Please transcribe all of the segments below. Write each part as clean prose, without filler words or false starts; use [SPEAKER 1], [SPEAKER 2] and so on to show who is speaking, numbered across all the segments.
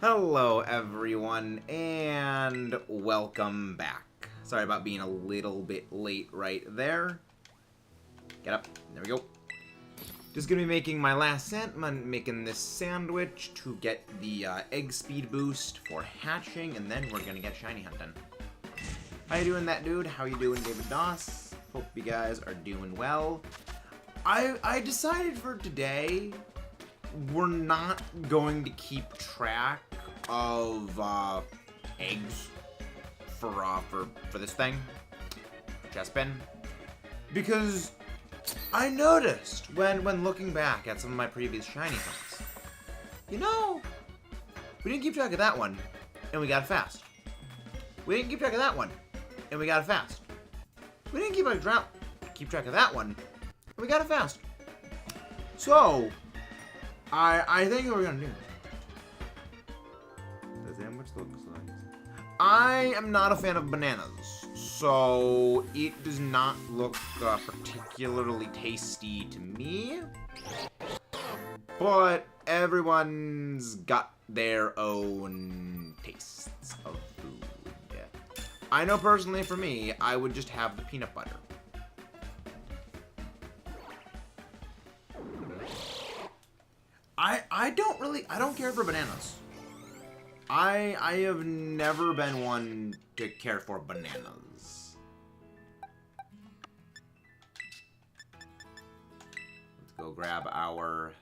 [SPEAKER 1] Hello everyone, and welcome back. Sorry about being a little bit late right there. Get up. There we go. Just gonna be making my last making this sandwich to get the egg speed boost for hatching, and then we're gonna get shiny hunting. How you doing, that dude? How you doing, David Doss? Hope you guys are doing well. I decided for today we're not going to keep track of eggs for this thing, CHESPIN, because I noticed when looking back at some of my previous shiny hunts, you know, we didn't keep track of that one, and we got it fast. We didn't keep track of that one, and we got it fast. We didn't keep track of that one, and we got it fast. So I think what we're gonna do. The sandwich looks like. I am not a fan of bananas, so it does not look particularly tasty to me. But everyone's got their own tastes of food. I know personally for me, I would just have the peanut butter. I don't care for bananas. I have never been one to care for bananas. Let's go grab our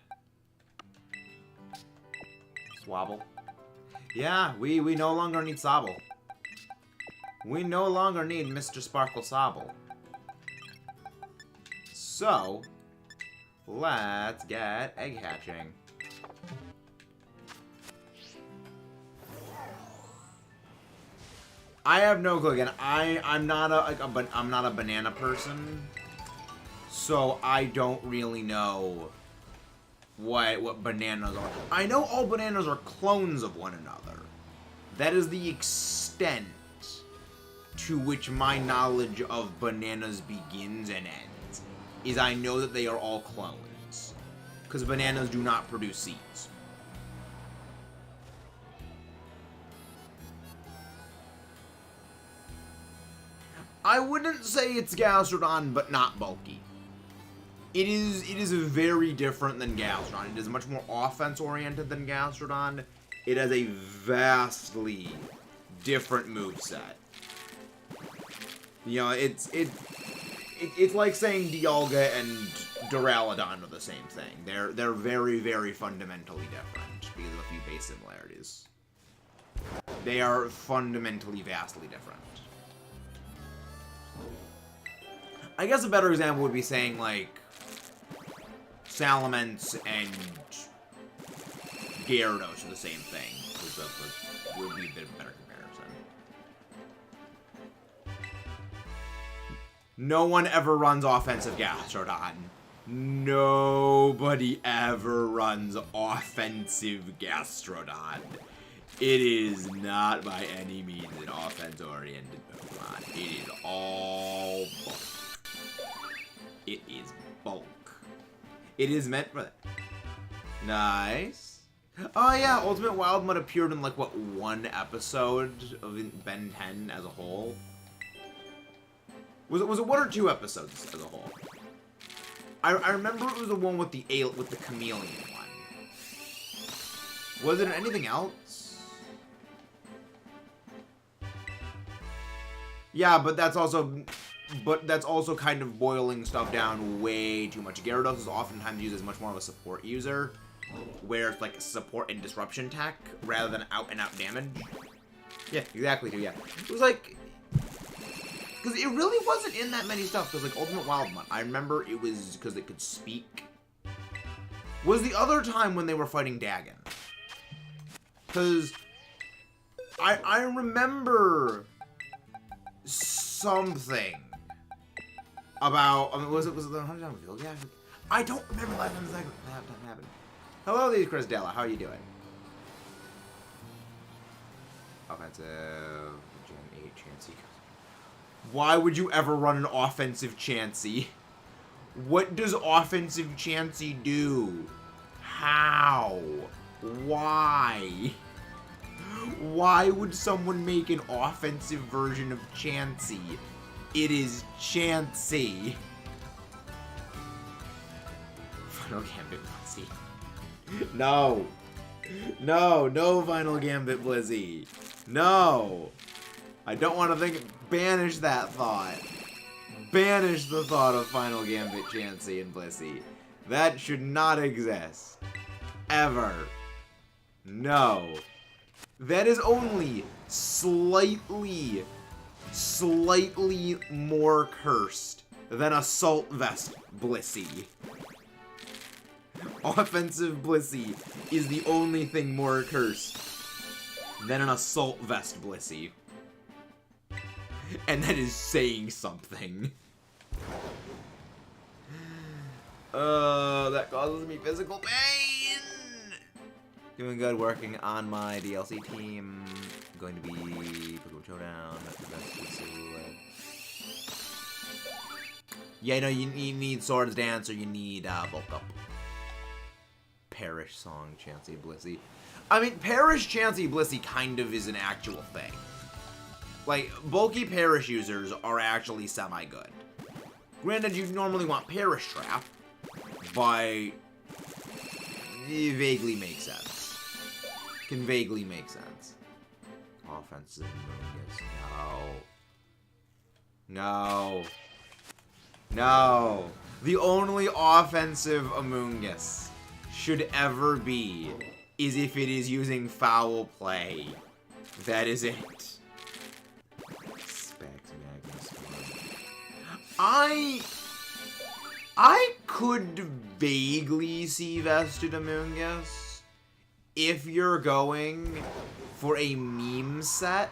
[SPEAKER 1] swabble. Yeah, we no longer need Sobble. We no longer need Mr. Sparkle Sobble. So, let's get egg hatching. I have no clue. Again, I'm not a banana person, so I don't really know what bananas are. I know all bananas are clones of one another. That is the extent to which my knowledge of bananas begins and ends. Is I know that they are all clones, because bananas do not produce seeds. I wouldn't say it's Gastrodon, but not bulky. It is very different than Gastrodon. It is much more offense-oriented than Gastrodon. It has a vastly different moveset. You know, it's like saying Dialga and Duraludon are the same thing. They're very, very fundamentally different because of a few base similarities. They are fundamentally vastly different. I guess a better example would be saying, like, Salamence and Gyarados are the same thing. That would be a bit of a better comparison. No one ever runs offensive Gastrodon. Nobody ever runs offensive Gastrodon. It is not by any means an offense-oriented Pokemon. It is all bulk. It is bulk. It is meant for that. Nice. Oh yeah, Ultimate Wild Mud appeared in like, what, one episode of Ben 10 as a whole? Was it one or two episodes as a whole? I remember it was the one with the chameleon one. Was it anything else? Yeah, but that's also kind of boiling stuff down way too much. Gyarados is oftentimes used as much more of a support user, where it's like support and disruption tech rather than out-and-out damage. Yeah, exactly, too, yeah. It was like, because it really wasn't in that many stuff, because like Ultimate Wild Mud, I remember it was because it could speak. Was the other time when they were fighting Dagon. Because I remember something about, I mean, was it the 100 time field? Yeah, I don't remember last time that happened. Hello, these Chris Della. How are you doing? Offensive Gen 8 Chansey. Why would you ever run an offensive Chansey? What does offensive Chansey do? How? Why? Why would someone make an offensive version of Chansey? It is Chansey. Final Gambit Blissey. No. No, no Final Gambit Blissey. No. I don't want to think. Banish that thought. Banish the thought of Final Gambit Chansey and Blissey. That should not exist. Ever. No. That is only slightly more cursed than Assault Vest Blissey. Offensive Blissey is the only thing more cursed than an Assault Vest Blissey. And that is saying something. That causes me physical pain! Doing good, working on my DLC team. I'm going to be Pokemon Showdown. That's the best. Yeah, no, you need Swords Dance or you need Bulk Up. Perish Song, Chansey Blissey. I mean, Perish Chansey Blissey kind of is an actual thing. Like, bulky Perish users are actually semi-good. Granted, you normally want Perish Trap, but it vaguely makes sense. Can vaguely make sense. Offensive Mungus. No. No. No. The only offensive Amoongus should ever be is if it is using Foul Play. That is it. I could vaguely see Vested Amoongus if you're going for a meme set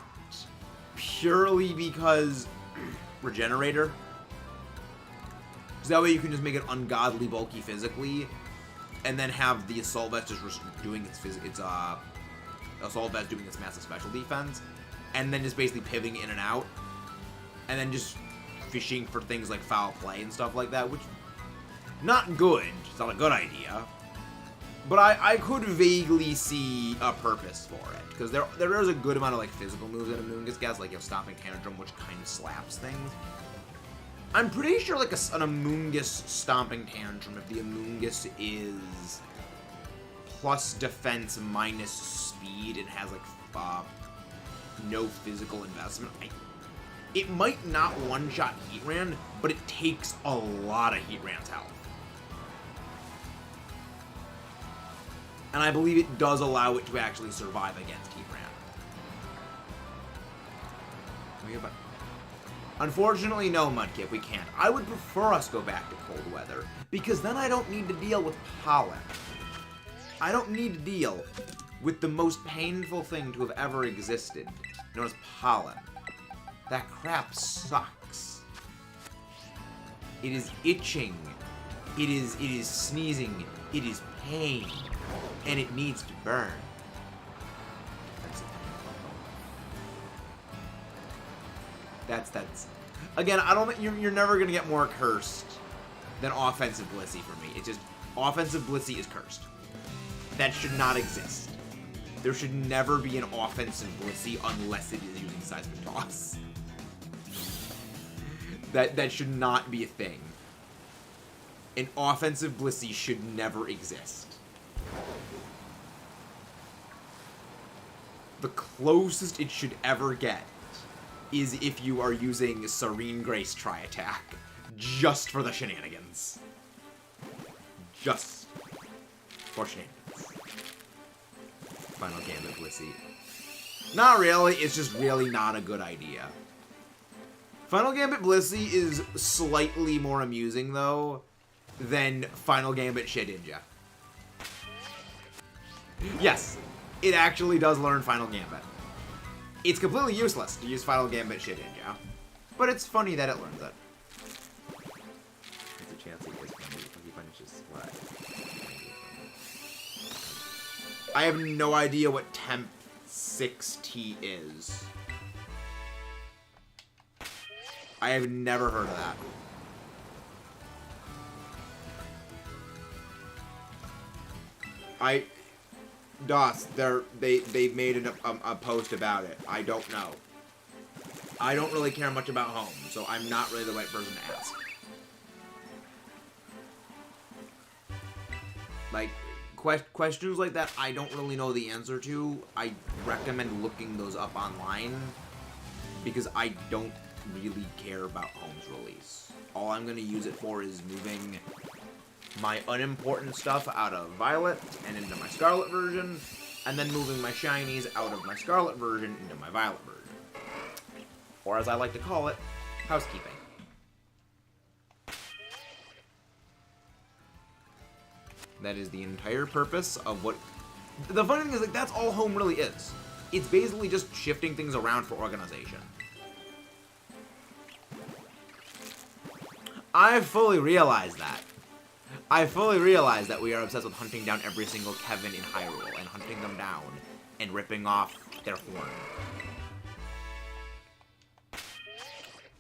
[SPEAKER 1] purely because Regenerator. So that way you can just make it ungodly bulky physically, and then have the Assault Vest just doing its Assault Vest doing its massive special defense, and then just basically pivoting in and out, and then just fishing for things like Foul Play and stuff like that, which, not good. It's not a good idea. But I could vaguely see a purpose for it, because there is a good amount of like physical moves that Amoongus gets, like Stomping Tantrum, which kind of slaps things. I'm pretty sure like an Amoongus Stomping Tantrum, if the Amoongus is plus defense minus speed and has like no physical investment, it might not one-shot Heatran, but it takes a lot of Heatran's health. And I believe it does allow it to actually survive against Heatran. Unfortunately, no, Mudkip, we can't. I would prefer us go back to cold weather, because then I don't need to deal with pollen. I don't need to deal with the most painful thing to have ever existed, known as pollen. That crap sucks. It is itching. It is sneezing. It is pain. And it needs to burn. That's again, I don't think you're never gonna get more cursed than offensive Blissey for me. It's just offensive Blissey is cursed. That should not exist. There should never be an offensive Blissey unless it is using Seismic Toss. That should not be a thing. An offensive Blissey should never exist. The closest it should ever get is if you are using Serene Grace Tri-Attack just for the shenanigans. Just for shenanigans. Final Gambit Blissey. Not really, it's just really not a good idea. Final Gambit Blissey is slightly more amusing, though, than Final Gambit Shedinja. Yes, it actually does learn Final Gambit. It's completely useless to use Final Gambit Shedinja, but it's funny that it learns it. There's a chance he is funny if he finishes what? I have no idea what Temp 6T is. I have never heard of that. DOS, they made a post about it. I don't know. I don't really care much about home, so I'm not really the right person to ask. Like, questions like that I don't really know the answer to. I recommend looking those up online because I don't really care about home's release. All I'm going to use it for is moving my unimportant stuff out of Violet and into my Scarlet version, and then moving my shinies out of my Scarlet version into my Violet version. Or as I like to call it, housekeeping. That is the entire purpose of what... The funny thing is, like, that's all home really is. It's basically just shifting things around for organization. I fully realize that. I fully realize that we are obsessed with hunting down every single Kevin in Hyrule and hunting them down and ripping off their horn.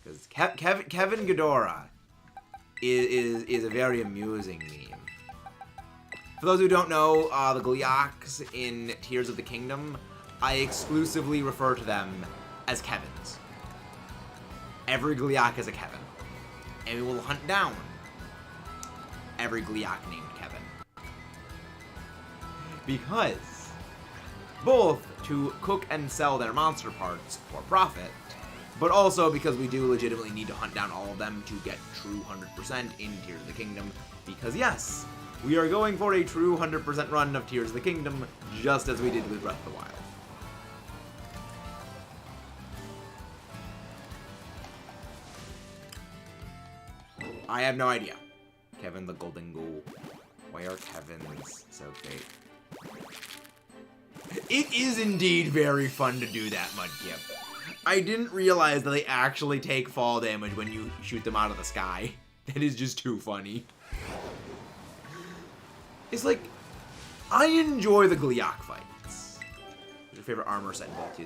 [SPEAKER 1] Because Kevin Ghidorah is a very amusing meme. For those who don't know, the Gleeoks in Tears of the Kingdom, I exclusively refer to them as Kevins. Every Gleeok is a Kevin. And we will hunt down every Gleeok named Kevin. Because both to cook and sell their monster parts for profit, but also because we do legitimately need to hunt down all of them to get true 100% in Tears of the Kingdom. Because yes, we are going for a true 100% run of Tears of the Kingdom, just as we did with Breath of the Wild. I have no idea. Kevin the Golden Ghoul. Why are Kevins so great? It is indeed very fun to do that, Mudkip. I didn't realize that they actually take fall damage when you shoot them out of the sky. That is just too funny. It's like, I enjoy the Gleeok fights. What's your favorite armor set in both?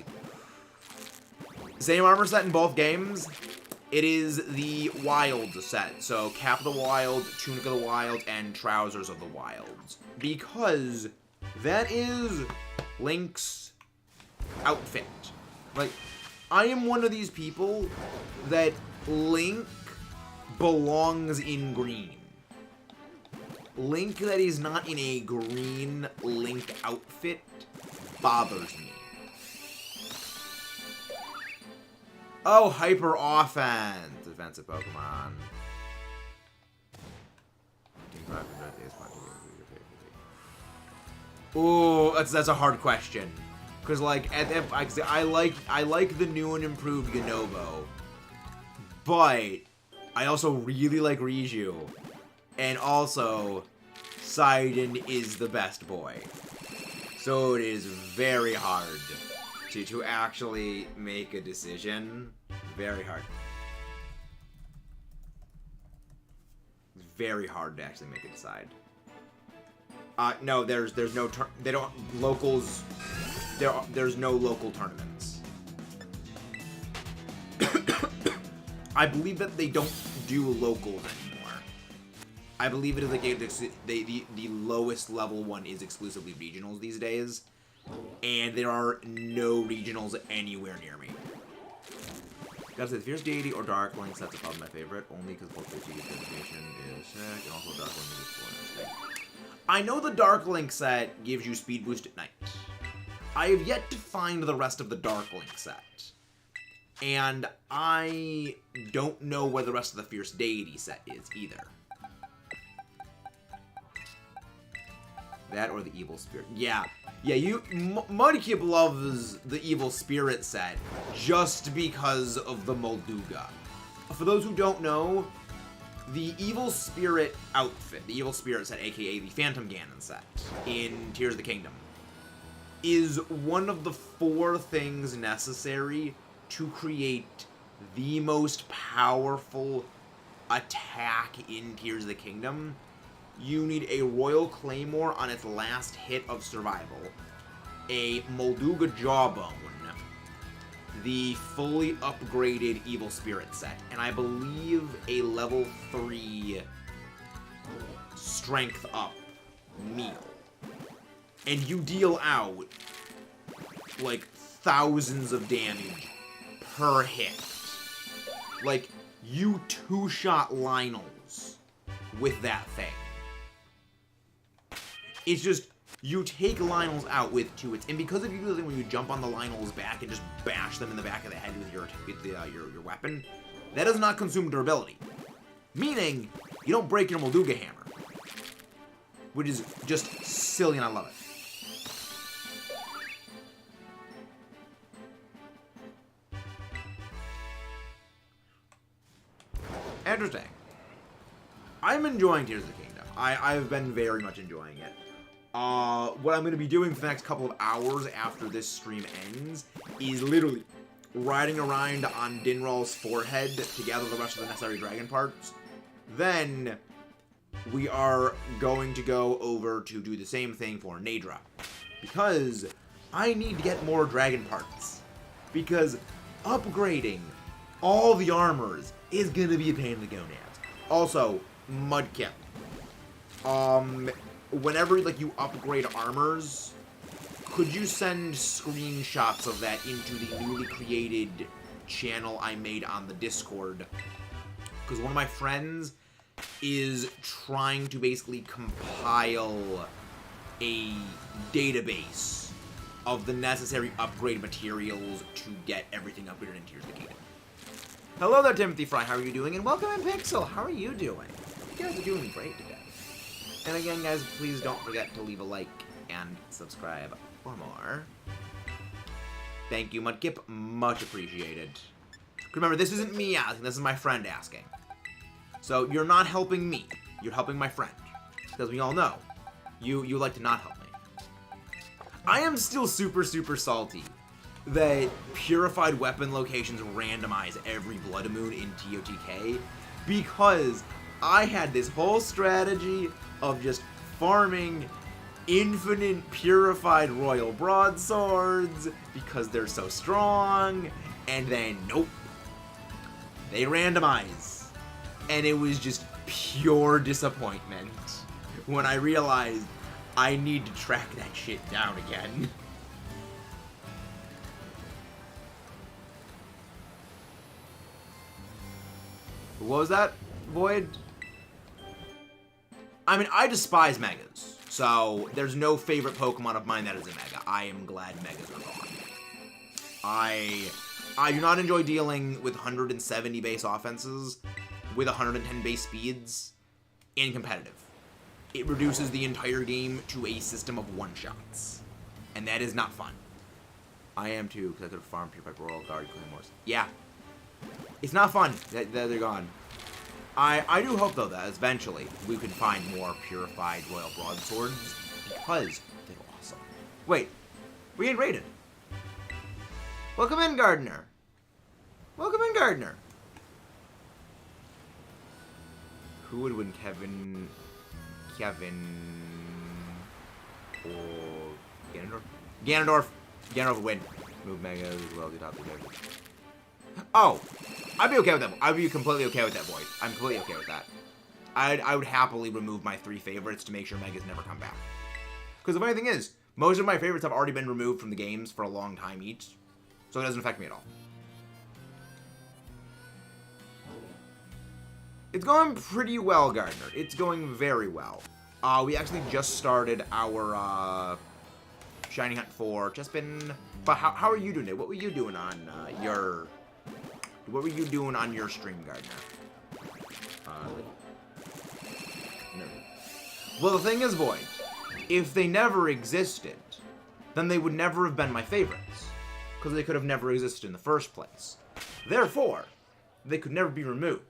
[SPEAKER 1] Same armor set in both games. It is the Wild set. So, Cap of the Wild, Tunic of the Wild, and Trousers of the Wilds. Because that is Link's outfit. Like, I am one of these people that Link belongs in green. Link that is not in a green Link outfit bothers me. Oh, Hyper Offense! Defensive Pokemon. Ooh, that's a hard question. Cause like I like the new and improved Ganovo, but I also really like Riju, and also Sidon is the best boy. So it is very hard to actually make a decision. Very hard. It's very hard to actually make a decide. No, there's no they don't locals. There's no local tournaments. I believe that they don't do locals anymore. I believe it is like the lowest level one is exclusively regionals these days, and there are no regionals anywhere near me. Gotta say, the Fierce Deity or Dark Link sets are probably my favorite, only because both the dedication is sick, and also Dark Link is spoilers. I know the Dark Link set gives you speed boost at night. I have yet to find the rest of the Dark Link set. And I don't know where the rest of the Fierce Deity set is either. That or the Evil Spirit. Yeah, Mudkip loves the Evil Spirit set just because of the Molduga. For those who don't know, the Evil Spirit outfit, the Evil Spirit set, aka the Phantom Ganon set in Tears of the Kingdom, is one of the 4 things necessary to create the most powerful attack in Tears of the Kingdom. You need a Royal Claymore on its last hit of survival, a Molduga Jawbone, the fully upgraded Evil Spirit set, and I believe a level 3 strength up meal. and you deal out, like, thousands of damage per hit. Like, you two-shot Lynels with that thing. It's just, you take Lynels out with 2 hits, and because if you do the thing when you jump on the Lynel's back and just bash them in the back of the head with your weapon, that does not consume durability. Meaning, you don't break your Molduga hammer. Which is just silly, and I love it. Interesting. I'm enjoying Tears of the Kingdom. I've been very much enjoying it. What I'm going to be doing for the next couple of hours after this stream ends is literally riding around on Dinral's forehead to gather the rest of the necessary dragon parts. Then we are going to go over to do the same thing for Nadra. Because I need to get more dragon parts. Because upgrading all the armors is going to be a pain in the gonads. Also, Mudkip. Whenever, like, you upgrade armors, could you send screenshots of that into the newly created channel I made on the Discord? Because one of my friends is trying to basically compile a database of the necessary upgrade materials to get everything upgraded in Tears of the Kingdom. Hello there, Timothy Fry. How are you doing? And welcome in Pixel. How are you doing? You guys are doing great today. And again, guys, please don't forget to leave a like and subscribe for more. Thank you, Mudkip. Much appreciated. Remember, this isn't me asking. This is my friend asking. So you're not helping me. You're helping my friend. Because we all know, you like to not help me. I am still super, super salty that purified weapon locations randomize every Blood Moon in TOTK, because I had this whole strategy of just farming infinite purified royal broadswords because they're so strong, and then nope, they randomize, and it was just pure disappointment when I realized I need to track that shit down again. What was that, Void? I mean, I despise Megas, so there's no favorite Pokemon of mine that is a Mega. I am glad Megas are gone. I do not enjoy dealing with 170 base offenses with 110 base speeds in competitive. It reduces the entire game to a system of one-shots, and that is not fun. I am too, because I could have farmed Purified Royal Guard Claymores. Yeah. It's not fun. They're gone. I do hope, though, that eventually we could find more purified Royal Broadswords, because they're awesome. Wait, we ain't raided. Welcome in, Gardener. Welcome in, Gardener. Who would win, Kevin, or Ganondorf? Ganondorf would win. Move Mega as well, the top of the Oh, I'd be okay with that. I'd be completely okay with that, Void. I'm completely okay with that. I would happily remove my 3 favorites to make sure Megas never come back. Because the funny thing is, most of my favorites have already been removed from the games for a long time each, so it doesn't affect me at all. It's going pretty well, Gardner. It's going very well. We actually just started our Shiny Hunt for CHESPIN. But how are you doing it? What were you doing on your... What were you doing on your stream, Gardner? No. Well, the thing is, Void, if they never existed, then they would never have been my favorites, because they could have never existed in the first place. Therefore, they could never be removed,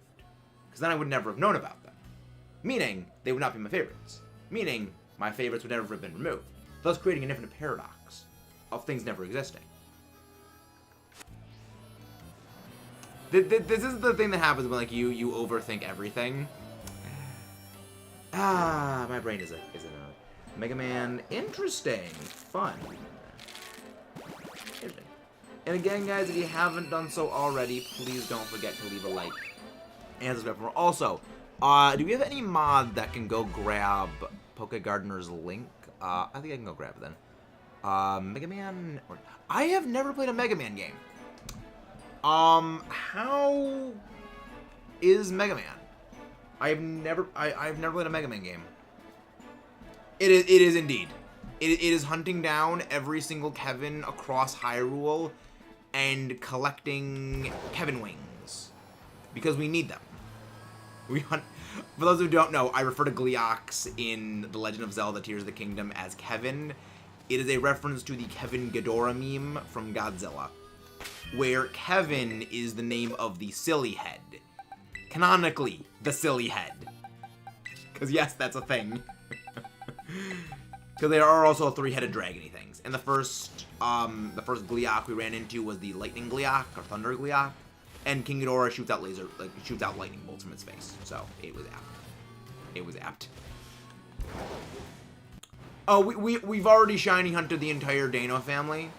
[SPEAKER 1] because then I would never have known about them. Meaning, they would not be my favorites. Meaning, my favorites would never have been removed, thus creating an infinite paradox of things never existing. This is the thing that happens when, like, you overthink everything. My brain is a Mega Man. Interesting. Fun. Interesting. And again, guys, if you haven't done so already, please don't forget to leave a like and subscribe for more. Also, do we have any mod that can go grab Poke Gardener's link? I think I can go grab it then. Mega Man. I have never played a Mega Man game. How is Mega Man? I've never played a Mega Man game. It is indeed. It is hunting down every single Kevin across Hyrule and collecting Kevin wings because we need them. We hunt. For those who don't know, I refer to Gleeox in The Legend of Zelda: Tears of the Kingdom as Kevin. It is a reference to the Kevin Ghidorah meme from Godzilla, where Kevin is the name of the silly head. Canonically, the silly head. Because yes, that's a thing. Because there are also three-headed dragony things. And the first Gleeok we ran into was the Lightning Gleeok, or Thunder Gleeok. And King Ghidorah shoots out lightning bolts from its face. So, it was apt. It was apt. Oh, we've already shiny hunted the entire Dano family.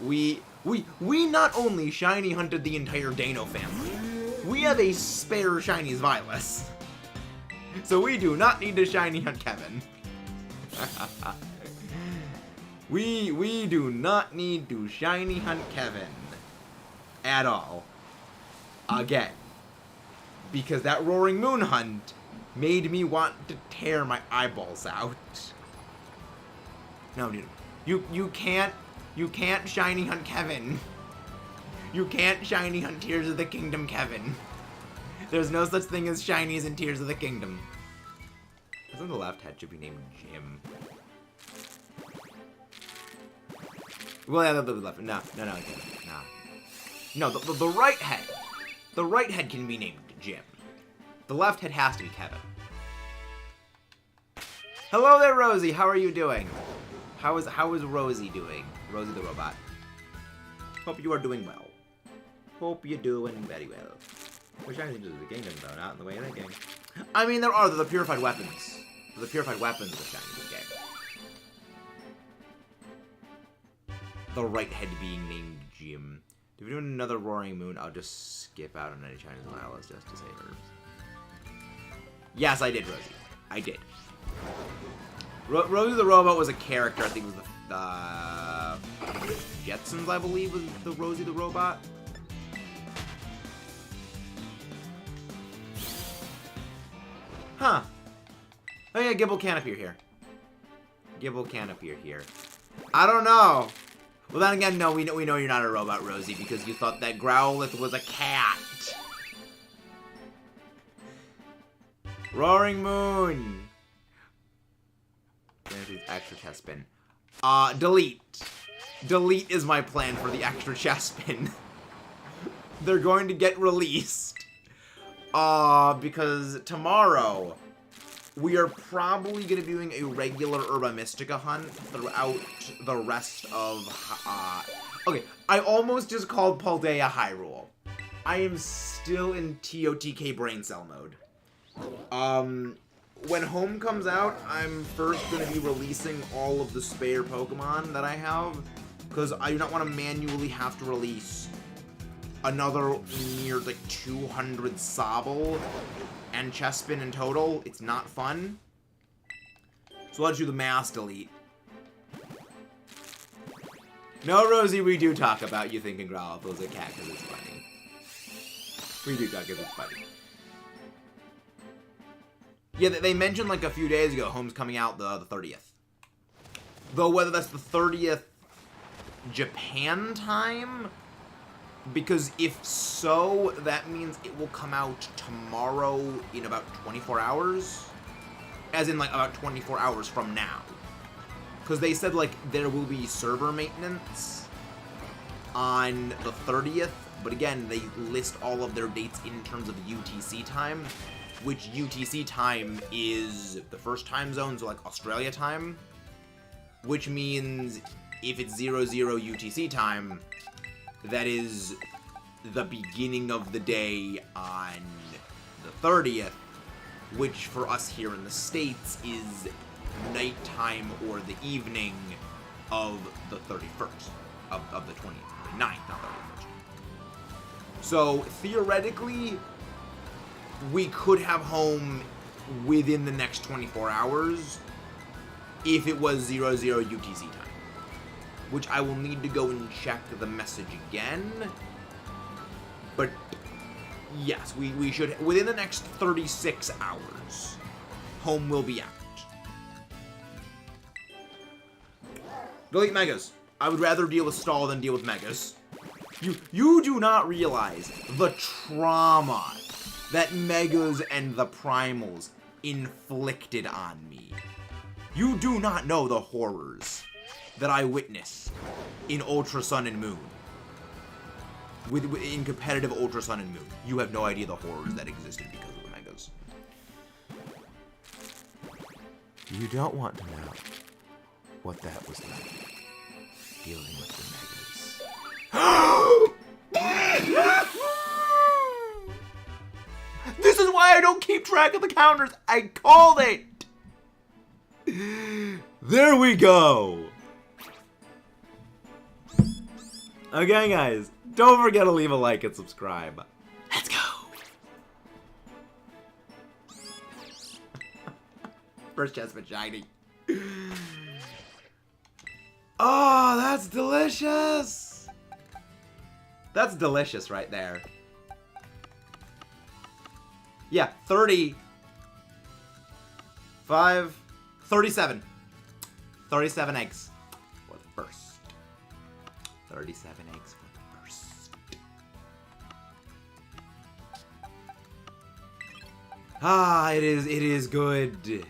[SPEAKER 1] We not only shiny hunted the entire Dano family, we have a spare shinies Violet. So we do not need to shiny hunt Kevin. we do not need to shiny hunt Kevin at all. Again. Because that Roaring Moon hunt made me want to tear my eyeballs out. No, dude. You can't shiny hunt Kevin. You can't shiny hunt Tears of the Kingdom Kevin. There's no such thing as shinies in Tears of the Kingdom. I think the left head should be named Jim. Well, yeah, the left. No, okay. No, the right head. The right head can be named Jim. The left head has to be Kevin. Hello there, Rosie. How are you doing? How is Rosie doing? Rosie the robot. Hope you are doing well. Hope you're doing very well. We're trying to do the kingdom though, not in the way of that game. I mean, there are the purified weapons. The purified weapons of the shiny game. The right head being named Jim. If we're doing another Roaring Moon, I'll just skip out on any Chinese miles just to say herbs. Yes, I did, Rosie. I did. Rosie the Robot was a character. I think it was the Jetsons, I believe, was the Rosie the Robot. Huh. Oh yeah, Gibble can appear here. Gibble can appear here. I don't know. Well, then again, no, we know you're not a robot, Rosie, because you thought that Growlithe was a cat. Roaring Moon. Extra CHESPIN. Delete. Delete is my plan for the extra CHESPIN. They're going to get released. Because tomorrow, we are probably going to be doing a regular Herba Mystica hunt throughout the rest of, okay, I almost just called Paldea Hyrule. I am still in TOTK brain cell mode. When Home comes out, I'm first going to be releasing all of the spare Pokemon that I have, because I do not want to manually have to release another near, like, 200 Sobble and CHESPIN in total. It's not fun. So let's do the mass delete. No, Rosie, we do talk about you thinking Growlithe was a cat because it's funny. We do talk because it's funny. Yeah, they mentioned like a few days ago, Home's coming out the 30th. Though whether that's the 30th Japan time, because if so, that means it will come out tomorrow in about 24 hours. As in like about 24 hours from now. Because they said like there will be server maintenance on the 30th, but again, they list all of their dates in terms of UTC time, which UTC time is the first time zone, so like Australia time, which means if it's 00 UTC time, that is the beginning of the day on the 30th, which for us here in the States is nighttime or the evening of the 31st, of the 29th, not 31st. So, theoretically, we could have Home within the next 24 hours, if it was 00 UTC time. Which I will need to go and check the message again. But yes, we should, within the next 36 hours, home will be out. Delete Megas. I would rather deal with stall than deal with Megas. You do not realize the trauma that Megas and the Primals inflicted on me. You do not know the horrors that I witnessed in Ultra Sun and Moon. In competitive Ultra Sun and Moon. You have no idea the horrors that existed because of the Megas. You don't want to know what that was like, dealing with the Megas. This is why I don't keep track of the counters. I called it. There we go. Okay, guys, don't forget to leave a like and subscribe. Let's go. First CHESPIN shiny. Oh, that's delicious. That's delicious right there. Yeah, 30. 5. 37. 37 eggs for the first. 37 eggs for the first. Ah, it is good. It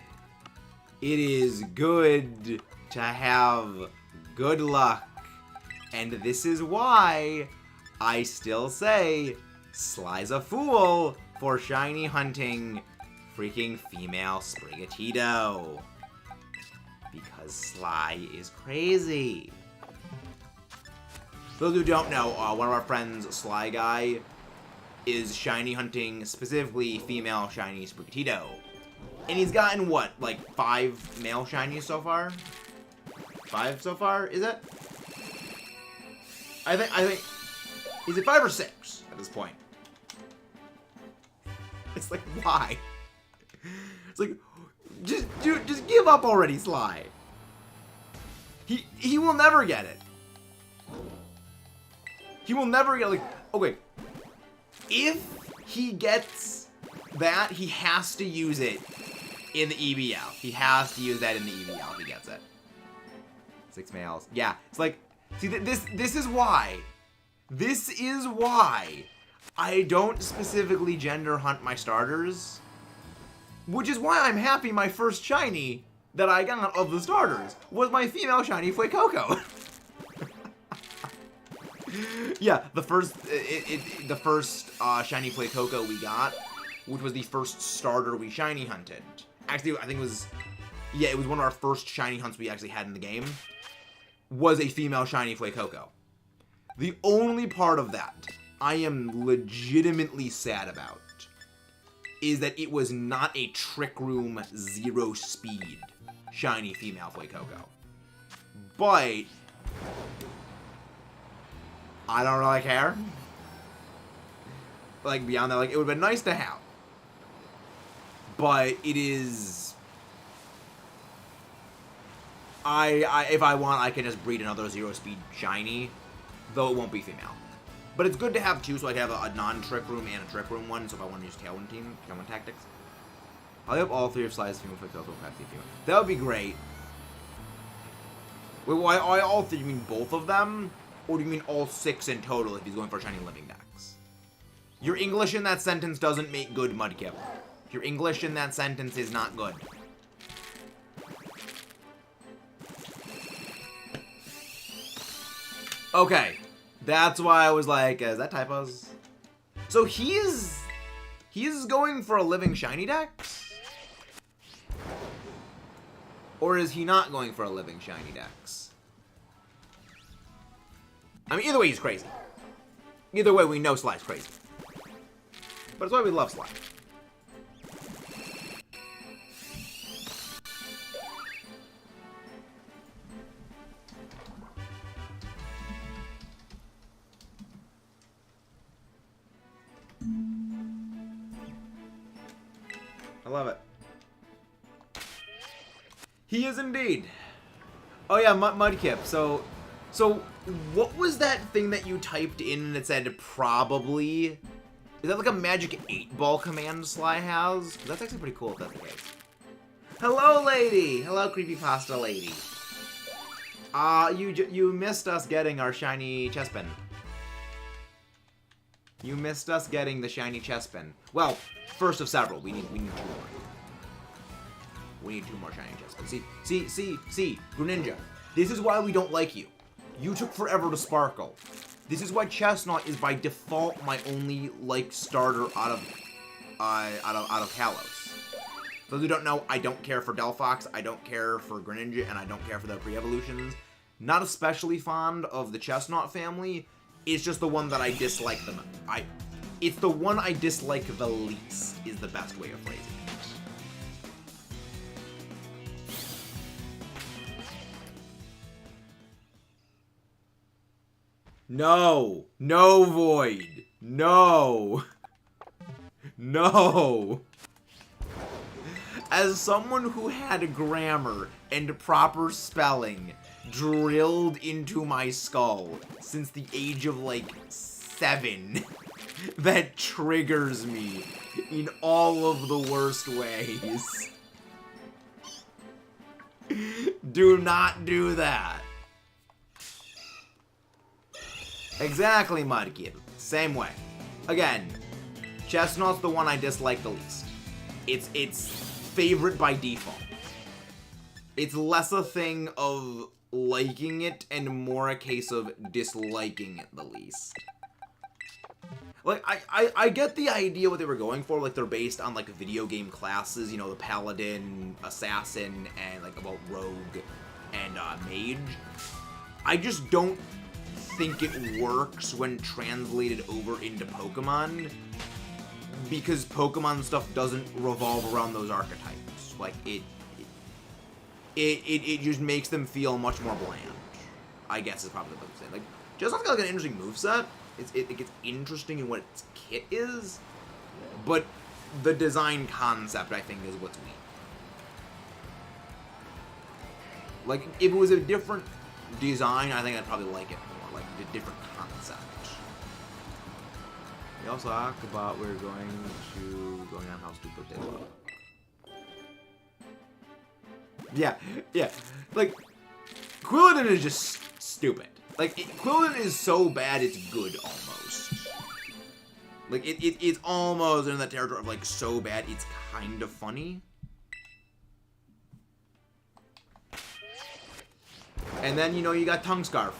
[SPEAKER 1] is good to have good luck. And this is why I still say Sly's a fool for shiny hunting freaking female Sprigatito. Because Sly is crazy. For those who don't know, one of our friends, Sly Guy, is shiny hunting specifically female shiny Sprigatito. And he's gotten what, like 5 male shinies so far? 5 so far, is it? I think, is it 5 or 6 at this point? It's like, why? It's like, just give up already, Sly. He will never get it. He will never get, like, okay. If he gets that, he has to use it in the EBL. He has to use that in the EBL if he gets it. 6 males. Yeah, it's like, see, this is why. This is why I don't specifically gender hunt my starters. Which is why I'm happy my first shiny that I got of the starters was my female shiny Fuecoco. Yeah, the first shiny Fuecoco we got, which was the first starter we shiny hunted. Actually, I think it was, yeah, it was one of our first shiny hunts we actually had in the game, was a female shiny Fuecoco. The only part of that I am legitimately sad about is that it was not a Trick Room 0 speed shiny female Fuecoco. But I don't really care. Like, beyond that, like, it would have been nice to have. But it is... if I want, I can just breed another 0 speed shiny, though it won't be female. But it's good to have 2, so I can have a non-Trick Room and a Trick Room one, so if I want to use Tailwind Tactics. I'll have all 3 of Sly's female Fuecoco, female. That would be great. Wait, why all 3? You mean both of them? Or do you mean all 6 in total if he's going for shiny living decks? Your English in that sentence doesn't make good, Mudkip. Your English in that sentence is not good. Okay. That's why I was like, is that typos? So he's going for a living shiny dex? Or is he not going for a living shiny dex? I mean, either way, he's crazy. Either way, we know Sly's crazy. But it's why we love Sly. I love it. He is indeed. Oh yeah, Mudkip. So what was that thing that you typed in and it said probably? Is that like a magic 8-ball command Sly has? That's actually pretty cool if that's the case. Hello, lady. Hello, creepypasta lady. You missed us getting our shiny CHESPIN. You missed us getting the shiny CHESPIN. Well, first of several. We need 2 more. We need 2 more shiny CHESPIN. See, Greninja. This is why we don't like you. You took forever to sparkle. This is why Chestnut is by default my only starter out of Kalos. For those who don't know, I don't care for Delphox, I don't care for Greninja, and I don't care for the pre-evolutions. Not especially fond of the Chestnut family. It's just the one that I dislike the most. It's the one I dislike the least, is the best way of phrasing it. No! No, Void! No! No! As someone who had grammar and proper spelling drilled into my skull since the age of, 7, that triggers me in all of the worst ways. Do not do that. Exactly, Mudkip. Same way. Again, Chestnut's the one I dislike the least. It's favorite by default. It's less a thing of liking it and more a case of disliking it the least. I get the idea what they were going for. They're based on, video game classes, you know, the Paladin, Assassin, and, about Rogue and Mage. I just don't think it works when translated over into Pokemon, because Pokemon stuff doesn't revolve around those archetypes. It just makes them feel much more bland, I guess is probably what I'm saying. Just got an interesting moveset. It gets interesting in what its kit is, but the design concept, I think, is what's weak. If it was a different design, I think I'd probably like it more, the different concept. We also talk about going on how stupid they look. Yeah. Quilladin is just stupid. Quilladin is so bad it's good, almost. It's almost in the territory of, so bad it's kind of funny. And then, you got Tongue Scarf.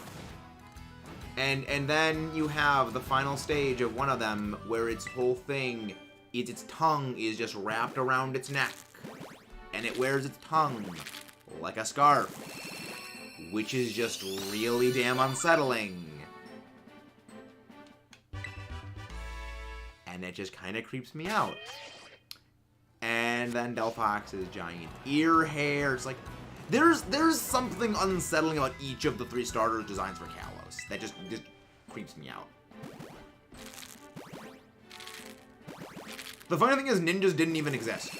[SPEAKER 1] And then you have the final stage of one of them where its whole thing is its tongue is just wrapped around its neck. And it wears its tongue like a scarf, which is just really damn unsettling. And it just kind of creeps me out. And then Delphox's giant ear hair. It's there's something unsettling about each of the 3 starter designs for Kalos that just creeps me out. The funny thing is, ninjas didn't even exist.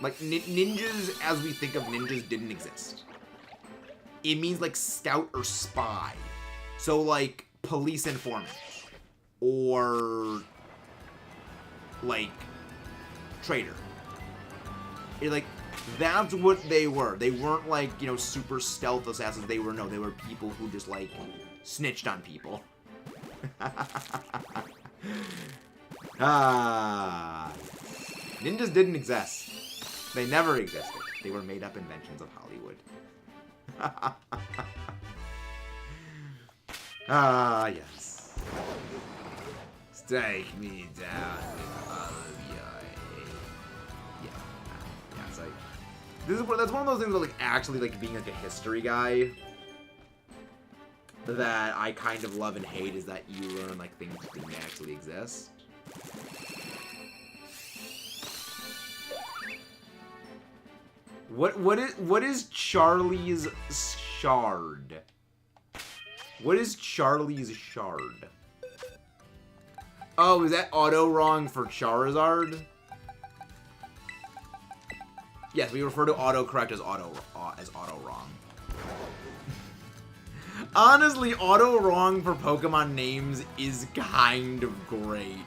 [SPEAKER 1] Ninjas, as we think of ninjas, didn't exist. It means, scout or spy. So, police informant. Or, traitor. That's what they were. They weren't, super stealth assassins. They were people who just, snitched on people. Ninjas didn't exist. They never existed. They were made-up inventions of Hollywood. Yes. Take me down with all of your hate. Yeah, it's that's one of those things where, actually, being, a history guy that I kind of love and hate is that you learn, things that didn't actually exist. What is Charlie's Shard? What is Charlie's Shard? Oh, is that auto wrong for Charizard? Yes, we refer to autocorrect as auto wrong. Honestly, auto wrong for Pokemon names is kind of great.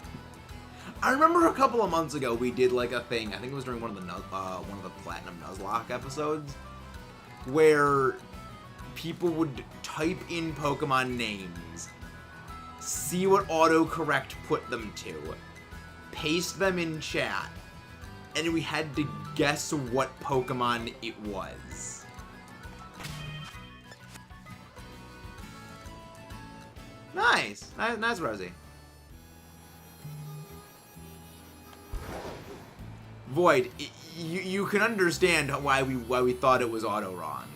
[SPEAKER 1] I remember a couple of months ago we did like a thing. I think it was during one of the Platinum Nuzlocke episodes, where people would type in Pokemon names, see what autocorrect put them to, paste them in chat, and we had to guess what Pokemon it was. Nice, nice, Rosie. Void, you can understand why we thought it was auto wrong,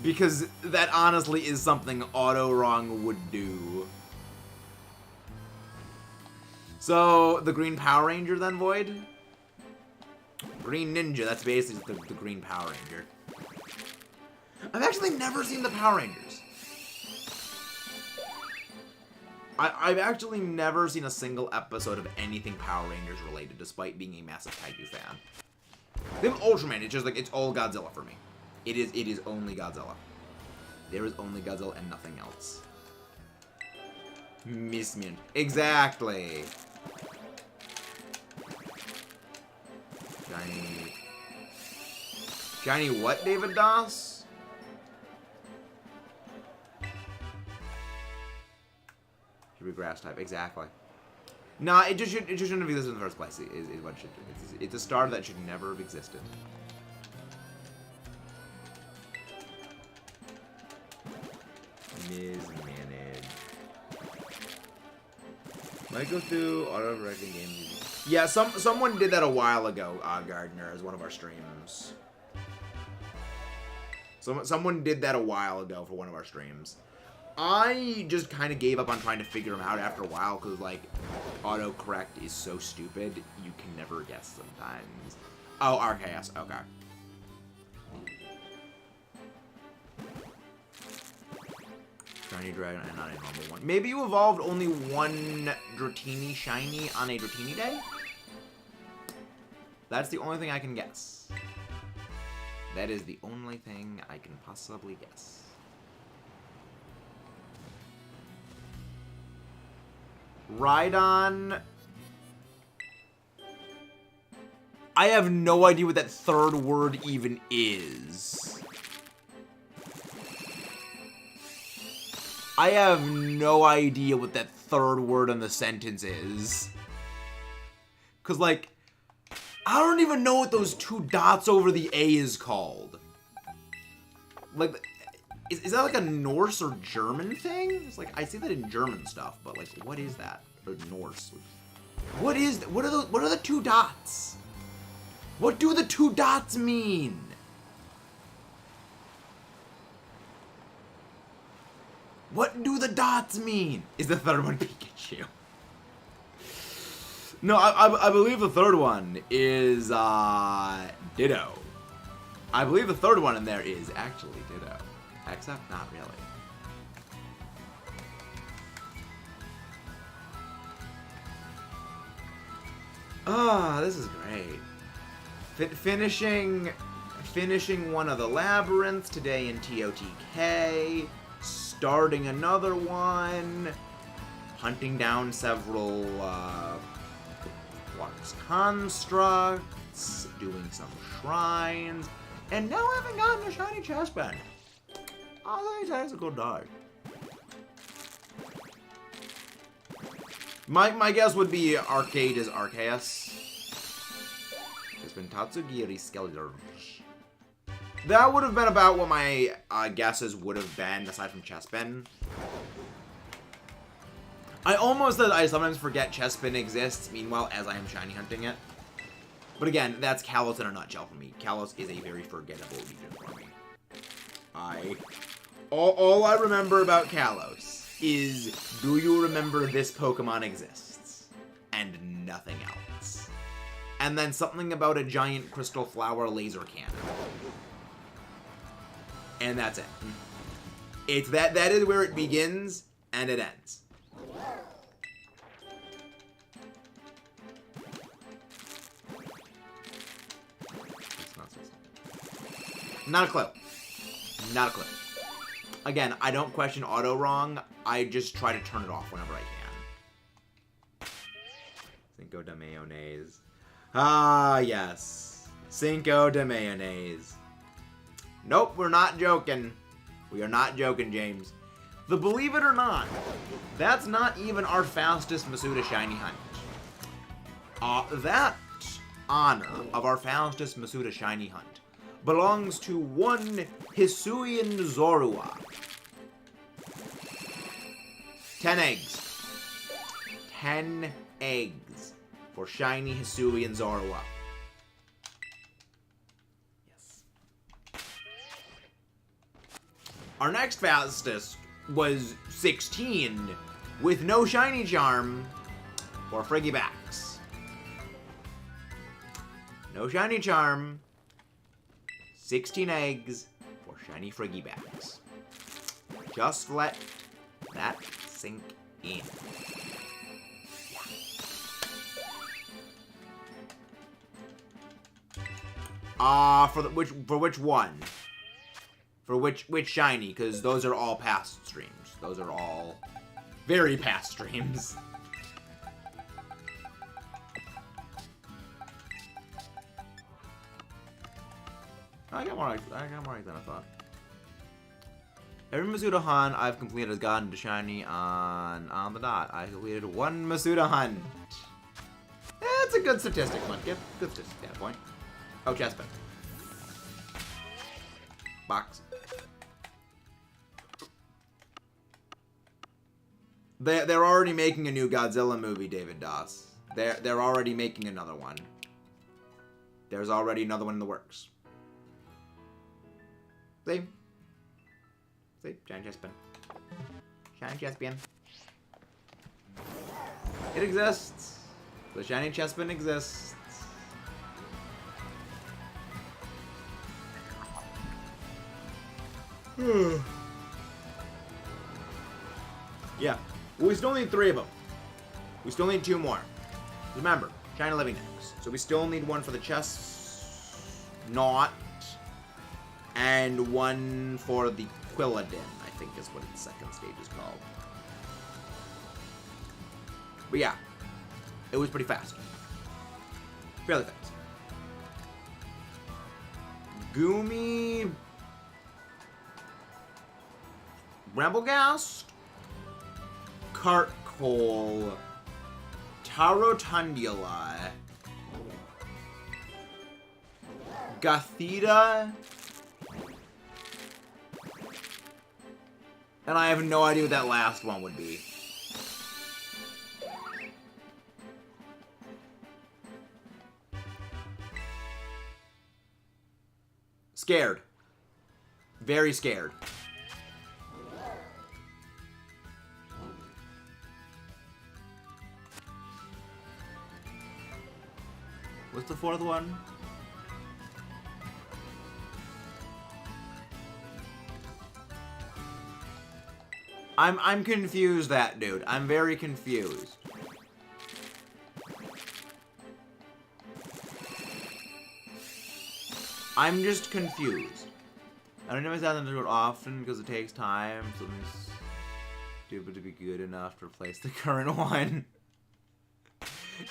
[SPEAKER 1] because that honestly is something auto wrong would do. So the Green Power Ranger then, Void? Green Ninja, that's basically the Green Power Ranger. I've actually never seen the Power Rangers. I've actually never seen a single episode of anything Power Rangers related, despite being a massive Kaiju fan. They have Ultraman, it's just like, it's all Godzilla for me. It is only Godzilla. There is only Godzilla and nothing else. Miss Mint. Exactly. Shiny what, David Doss? Should be grass type, exactly. Nah, it just shouldn't have existed in the first place. Is what it should do. It's a star that should never have existed. Mismanaged. Might go through auto-directing games. Yeah, someone did that a while ago, Gardner, as one of our streams. Someone did that a while ago for one of our streams. I just kind of gave up on trying to figure them out after a while, because, like, autocorrect is so stupid, you can never guess sometimes. Oh, RKS, okay. Shiny Dragon and not a normal one. Maybe you evolved only one Dratini Shiny on a Dratini day? That's the only thing I can guess. That is the only thing I can possibly guess. Rhydon. I have no idea what that third word even is. I have no idea what that third word in the sentence is. Cause like, I don't even know what those two dots over the A is called. Like, is that like a Norse or German thing? It's like, I see that in German stuff, but like, what is that? Or Norse? What is that? What are the two dots? What do the two dots mean? What do the dots mean? Is the third one Pikachu? No, I believe the third one is Ditto. I believe the third one in there is actually Ditto. Except not really. Ah, this is great. Finishing one of the labyrinths today in TOTK. Starting another one. Hunting down several flux constructs. Doing some shrines. And now having gotten a shiny CHESPIN. I think that's a good dog. My guess would be Arcade is Arceus. CHESPIN Tatsugiri Skeletor. That would have been about what my guesses would have been, aside from CHESPIN. I almost said I sometimes forget CHESPIN exists, meanwhile, as I am shiny hunting it. But again, that's Kalos in a nutshell for me. Kalos is a very forgettable region for me. All I remember about Kalos is, do you remember this Pokemon exists? And nothing else. And then something about a giant crystal flower laser cannon. And that's it. It's that is where it begins and it ends. It's not Not a clue. Not a clue. Again, I don't question auto wrong. I just try to turn it off whenever I can. Cinco de mayonnaise. Ah, yes. Cinco de mayonnaise. Nope, we're not joking. We are not joking, James. Believe it or not, that's not even our fastest Masuda shiny hunt. That honor of our fastest Masuda shiny hunt belongs to one Hisuian Zorua. 10 eggs. 10 eggs for shiny Hisuian Zorua. Yes. Our next fastest was 16 with no shiny charm for Friggy Backs. No shiny charm. 16 eggs for shiny Friggy Backs. Just let that sink in. For which one? For which shiny? Because those are all past streams. Those are all very past streams. I got more right than I thought. Every Masuda hunt I've completed has gotten to shiny on the dot. I completed one Masuda hunt. That's a good statistic, Mud. Good statistic data point. Oh, CHESPIN. Box. They're already making a new Godzilla movie, David Doss. They're already making another one. There's already another one in the works. See? Giant CHESPIN. Shiny CHESPIN. It exists. The shiny CHESPIN exists. Yeah. Well, we still need 3 of them. We still need 2 more. Remember, shiny living eggs. So we still need one for the Chestnut and one for the Quilladin, I think is what its second stage is called. But yeah, it was pretty fast. Fairly fast. Goomy... Bramblegast, Cartcoal, Tarotundula, Gothita, and I have no idea what that last one would be. Scared. Very scared. What's the 4th one? I'm confused, that dude. I'm very confused. I'm just confused. I don't know if it's do it often because it takes time. Something's stupid to be good enough to replace the current one.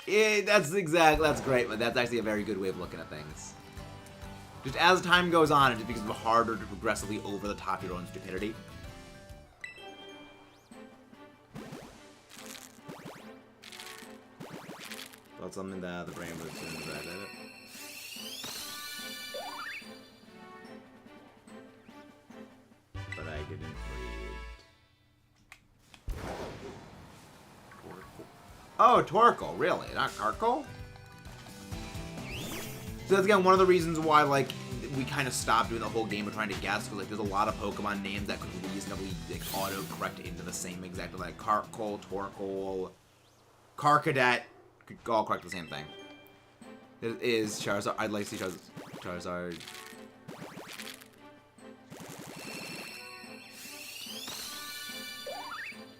[SPEAKER 1] That's great, but that's actually a very good way of looking at things. Just as time goes on, it just becomes harder to progressively over the top your own stupidity. Well, something that the brain was doing as I did it. But I didn't read. Oh, Torkoal, really? Not Cartcoal? So that's again one of the reasons why, like, we kind of stopped doing the whole game of trying to guess, because like there's a lot of Pokemon names that could reasonably like auto-correct into the same exact, like Cartcoal, Torkoal, Carcadet, could all correct the same thing. It is Charizard. I'd like to see Charizard.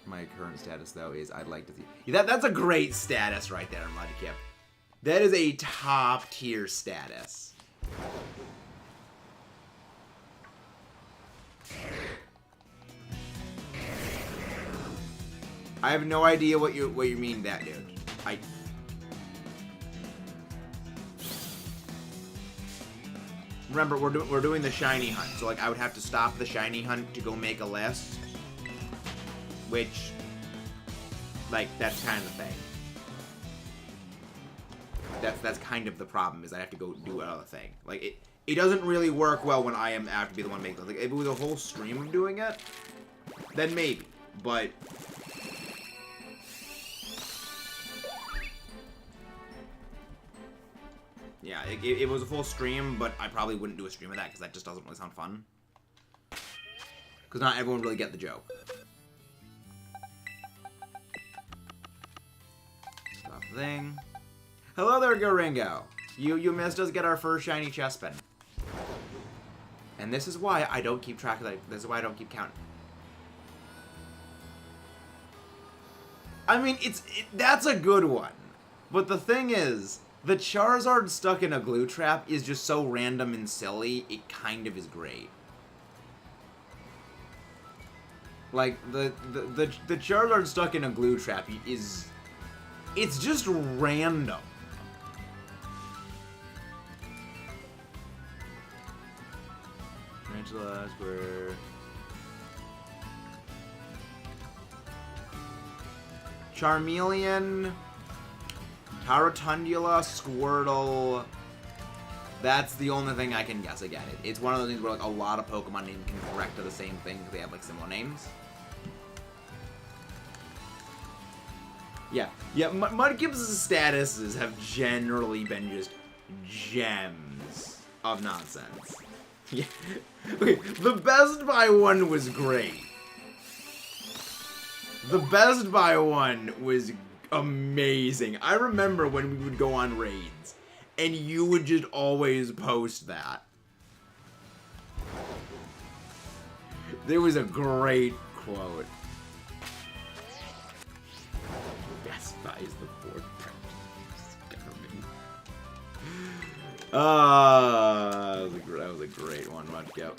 [SPEAKER 1] My current status though is I'd like to see. Yeah, that's a great status right there, Mudkip. That is a top tier status. I have no idea what you mean that, dude. Remember, we're doing the shiny hunt, so like I would have to stop the shiny hunt to go make a list, which, like, that's kind of the thing. That's kind of the problem, is I have to go do another thing. Like it doesn't really work well when I have to be the one making it. Like if it was a whole stream of doing it, then maybe. But yeah, it was a full stream, but I probably wouldn't do a stream of that because that just doesn't really sound fun. Because not everyone really get the joke. Stop thing. Hello there, Goringo. You missed us get our first shiny CHESPIN. And this is why I don't keep track of that. This is why I don't keep counting. I mean, that's a good one. But the thing is, the Charizard stuck in a glue trap is just so random and silly, it kind of is great. Like, the Charizard stuck in a glue trap is... It's just random. Tarantula, Square... Charmeleon... Tarantula, Squirtle... That's the only thing I can guess. Again, it's one of those things where like a lot of Pokemon names can correct to the same thing because they have like similar names. Yeah, Mudkip's statuses have generally been just gems of nonsense. Yeah, okay, the Best Buy one was great. The Best Buy one was amazing. I remember when we would go on raids. And you would just always post that. There was a great quote. Best Buy is the fourth practice. That was a great one, Mudkip.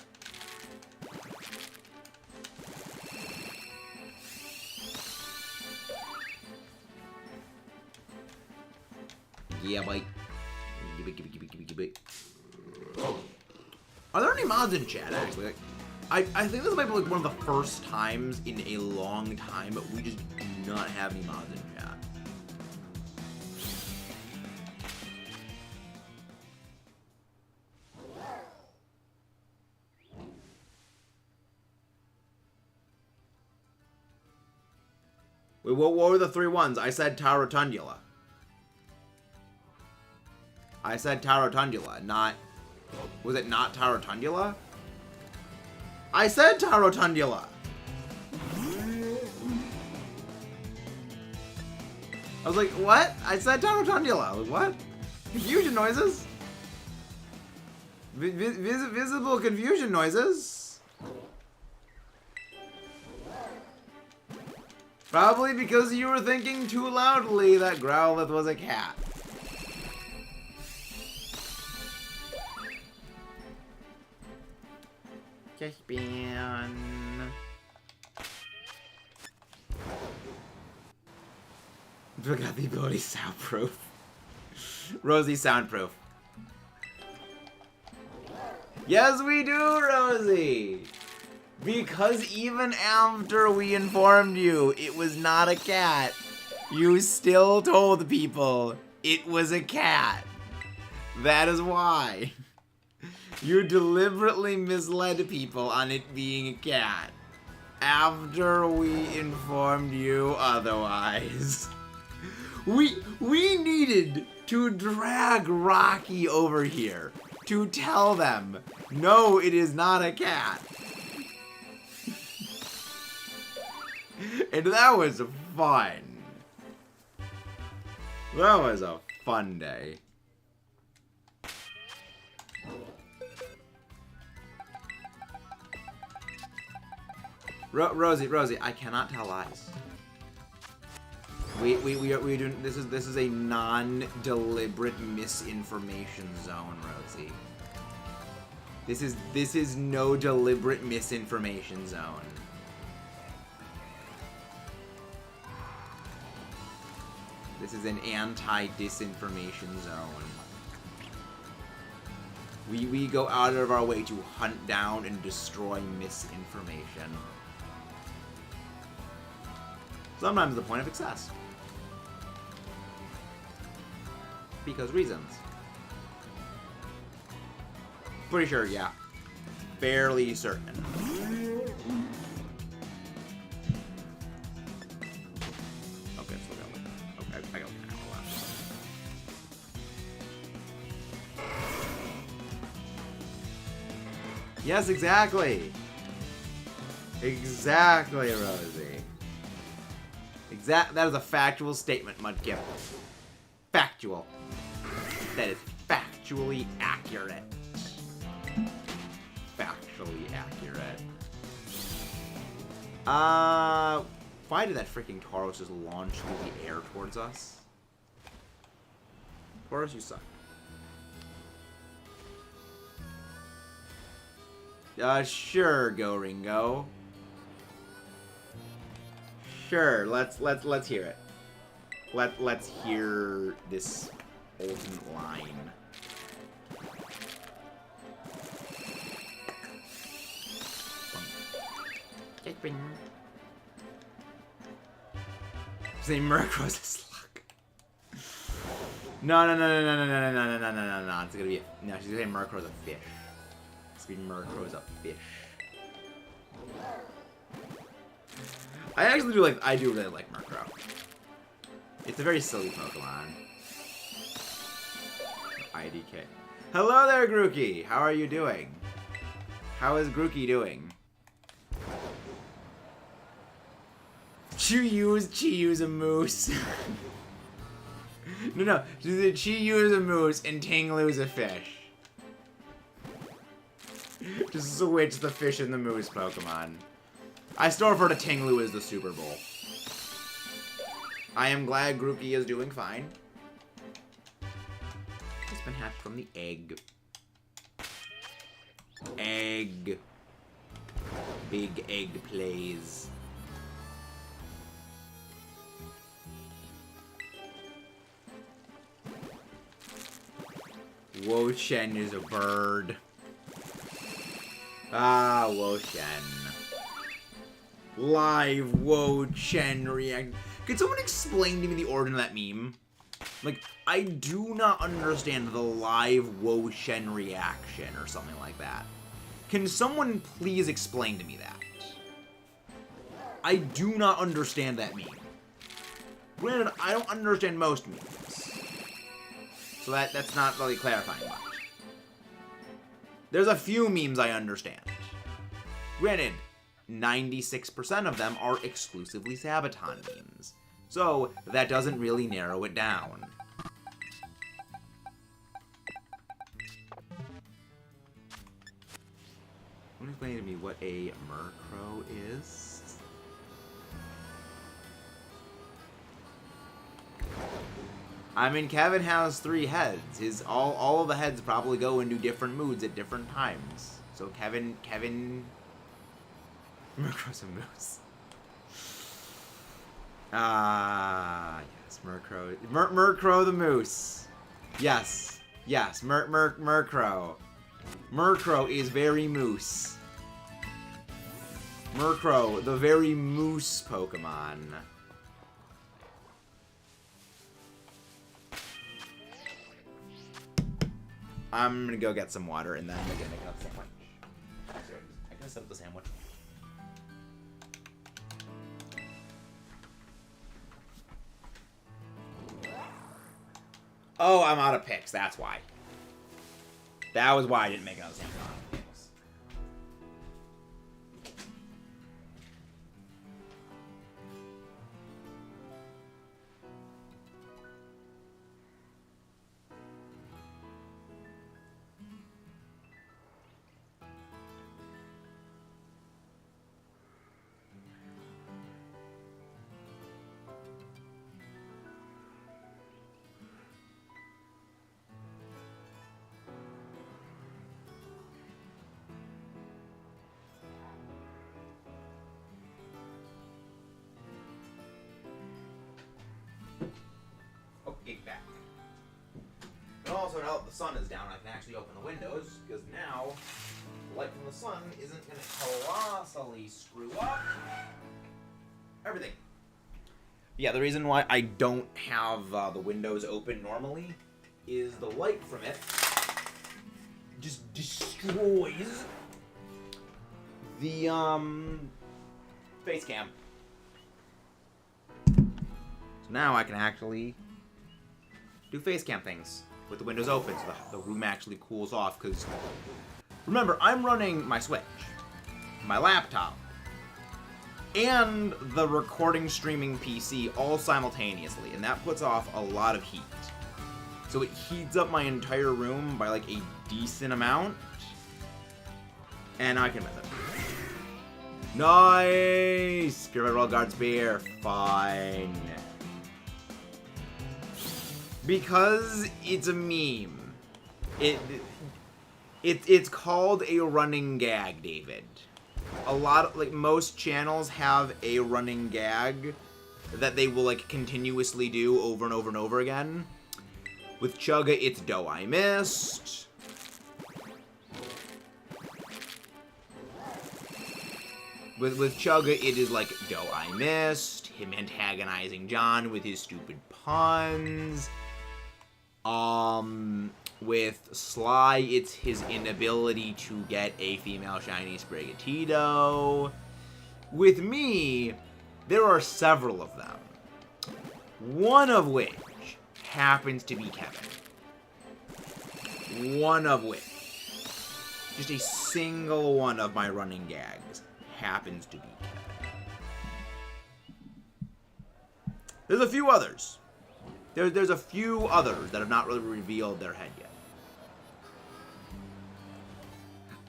[SPEAKER 1] Yeah, boy. Are there any mods in chat, actually? Like, I think this might be like one of the first times in a long time but we just do not have any mods in chat. Wait, what were the three ones? I said Tarantula. I said Tarantula, not... Was it not Tarantula? I said Tarantula! I was like, what? I said Tarantula. I was like, what? Confusion noises? Visible confusion noises? Probably because you were thinking too loudly that Growlithe was a cat. CHESPIN. Forgot the ability soundproof. Rosie soundproof. Yes, we do, Rosie! Because even after we informed you it was not a cat, you still told people it was a cat. That is why. You deliberately misled people on it being a cat. After we informed you otherwise. We needed to drag Rocky over here to tell them, no, it is not a cat. And that was fun. That was a fun day. Rosie, I cannot tell lies. We are doing this is a non-deliberate misinformation zone, Rosie. This is no deliberate misinformation zone. This is an anti-disinformation zone. We go out of our way to hunt down and destroy misinformation. Sometimes the point of excess. Because reasons. Pretty sure, yeah. Fairly certain. Okay, so okay, I got one left. Yes, exactly. Exactly, Rosie. That is a factual statement, Mudkip. Factual. That is factually accurate. Factually accurate. Why did that freaking Tauros just launch through the air towards us? Tauros, you suck. Sure, Go Ringo. Sure, let's hear it. Let's hear this ultimate line. CHESPIN. Say Murkrow is a slug. No. It's gonna be no. She's gonna say Murkrow's a fish. It's gonna be Murkrow's a fish. I actually do really like Murkrow. It's a very silly Pokemon. IDK. Hello there, Grookey. How are you doing? How is Grookey doing? Chiyu's a moose. No. Chiyu's a moose and Tinglu's a fish. Just switch the fish and the moose Pokemon. I still refer to Tinglu as the Super Bowl. I am glad Grookey is doing fine. He's been hatched from the egg. Egg. Big egg plays. Wo-Shen is a bird. Ah, Wo-Shen. Live Wo-Shen react. Can someone explain to me the origin of that meme? Like, I do not understand the live Wo-Shen reaction or something like that. Can someone please explain to me that? I do not understand that meme. Granted, I don't understand most memes. So that's not really clarifying much. There's a few memes I understand. Granted, 96% of them are exclusively Sabaton memes. So that doesn't really narrow it down. Someone explain to me what a Murkrow is? I mean, Kevin has 3 heads. All of the heads probably go into different moods at different times. So Kevin... Murkrow's a moose. Yes, Murkrow. Murkrow the moose. Yes, Murkrow. Murkrow is very moose. Murkrow, the very moose Pokemon. I'm gonna go get some water and then I'm gonna make another sandwich. I can set up the sandwich. Oh, I'm out of picks. That's why. That was why I didn't make another sandwich. Also, now that the sun is down, I can actually open the windows, because now the light from the sun isn't going to colossally screw up everything. Yeah, the reason why I don't have the windows open normally is the light from it just destroys the face cam. So now I can actually do face cam things with the windows open, so the room actually cools off. Because remember, I'm running my Switch, my laptop, and the recording streaming PC all simultaneously, and that puts off a lot of heat. So it heats up my entire room by like a decent amount, and I can mess it. Nice! Pure Royal Guard Spear. Fine. Because it's a meme. It's called a running gag, David. A lot of, like, most channels have a running gag that they will, like, continuously do over and over and over again. With Chugga, it's Dough I Missed. With Chugga, it is, like, Dough I Missed, him antagonizing John with his stupid puns. With Sly, it's his inability to get a female shiny Sprigatito. With me, there are several of them. One of which happens to be Kevin. One of which. Just a single one of my running gags happens to be Kevin. There's a few others. There's a few others that have not really revealed their head yet.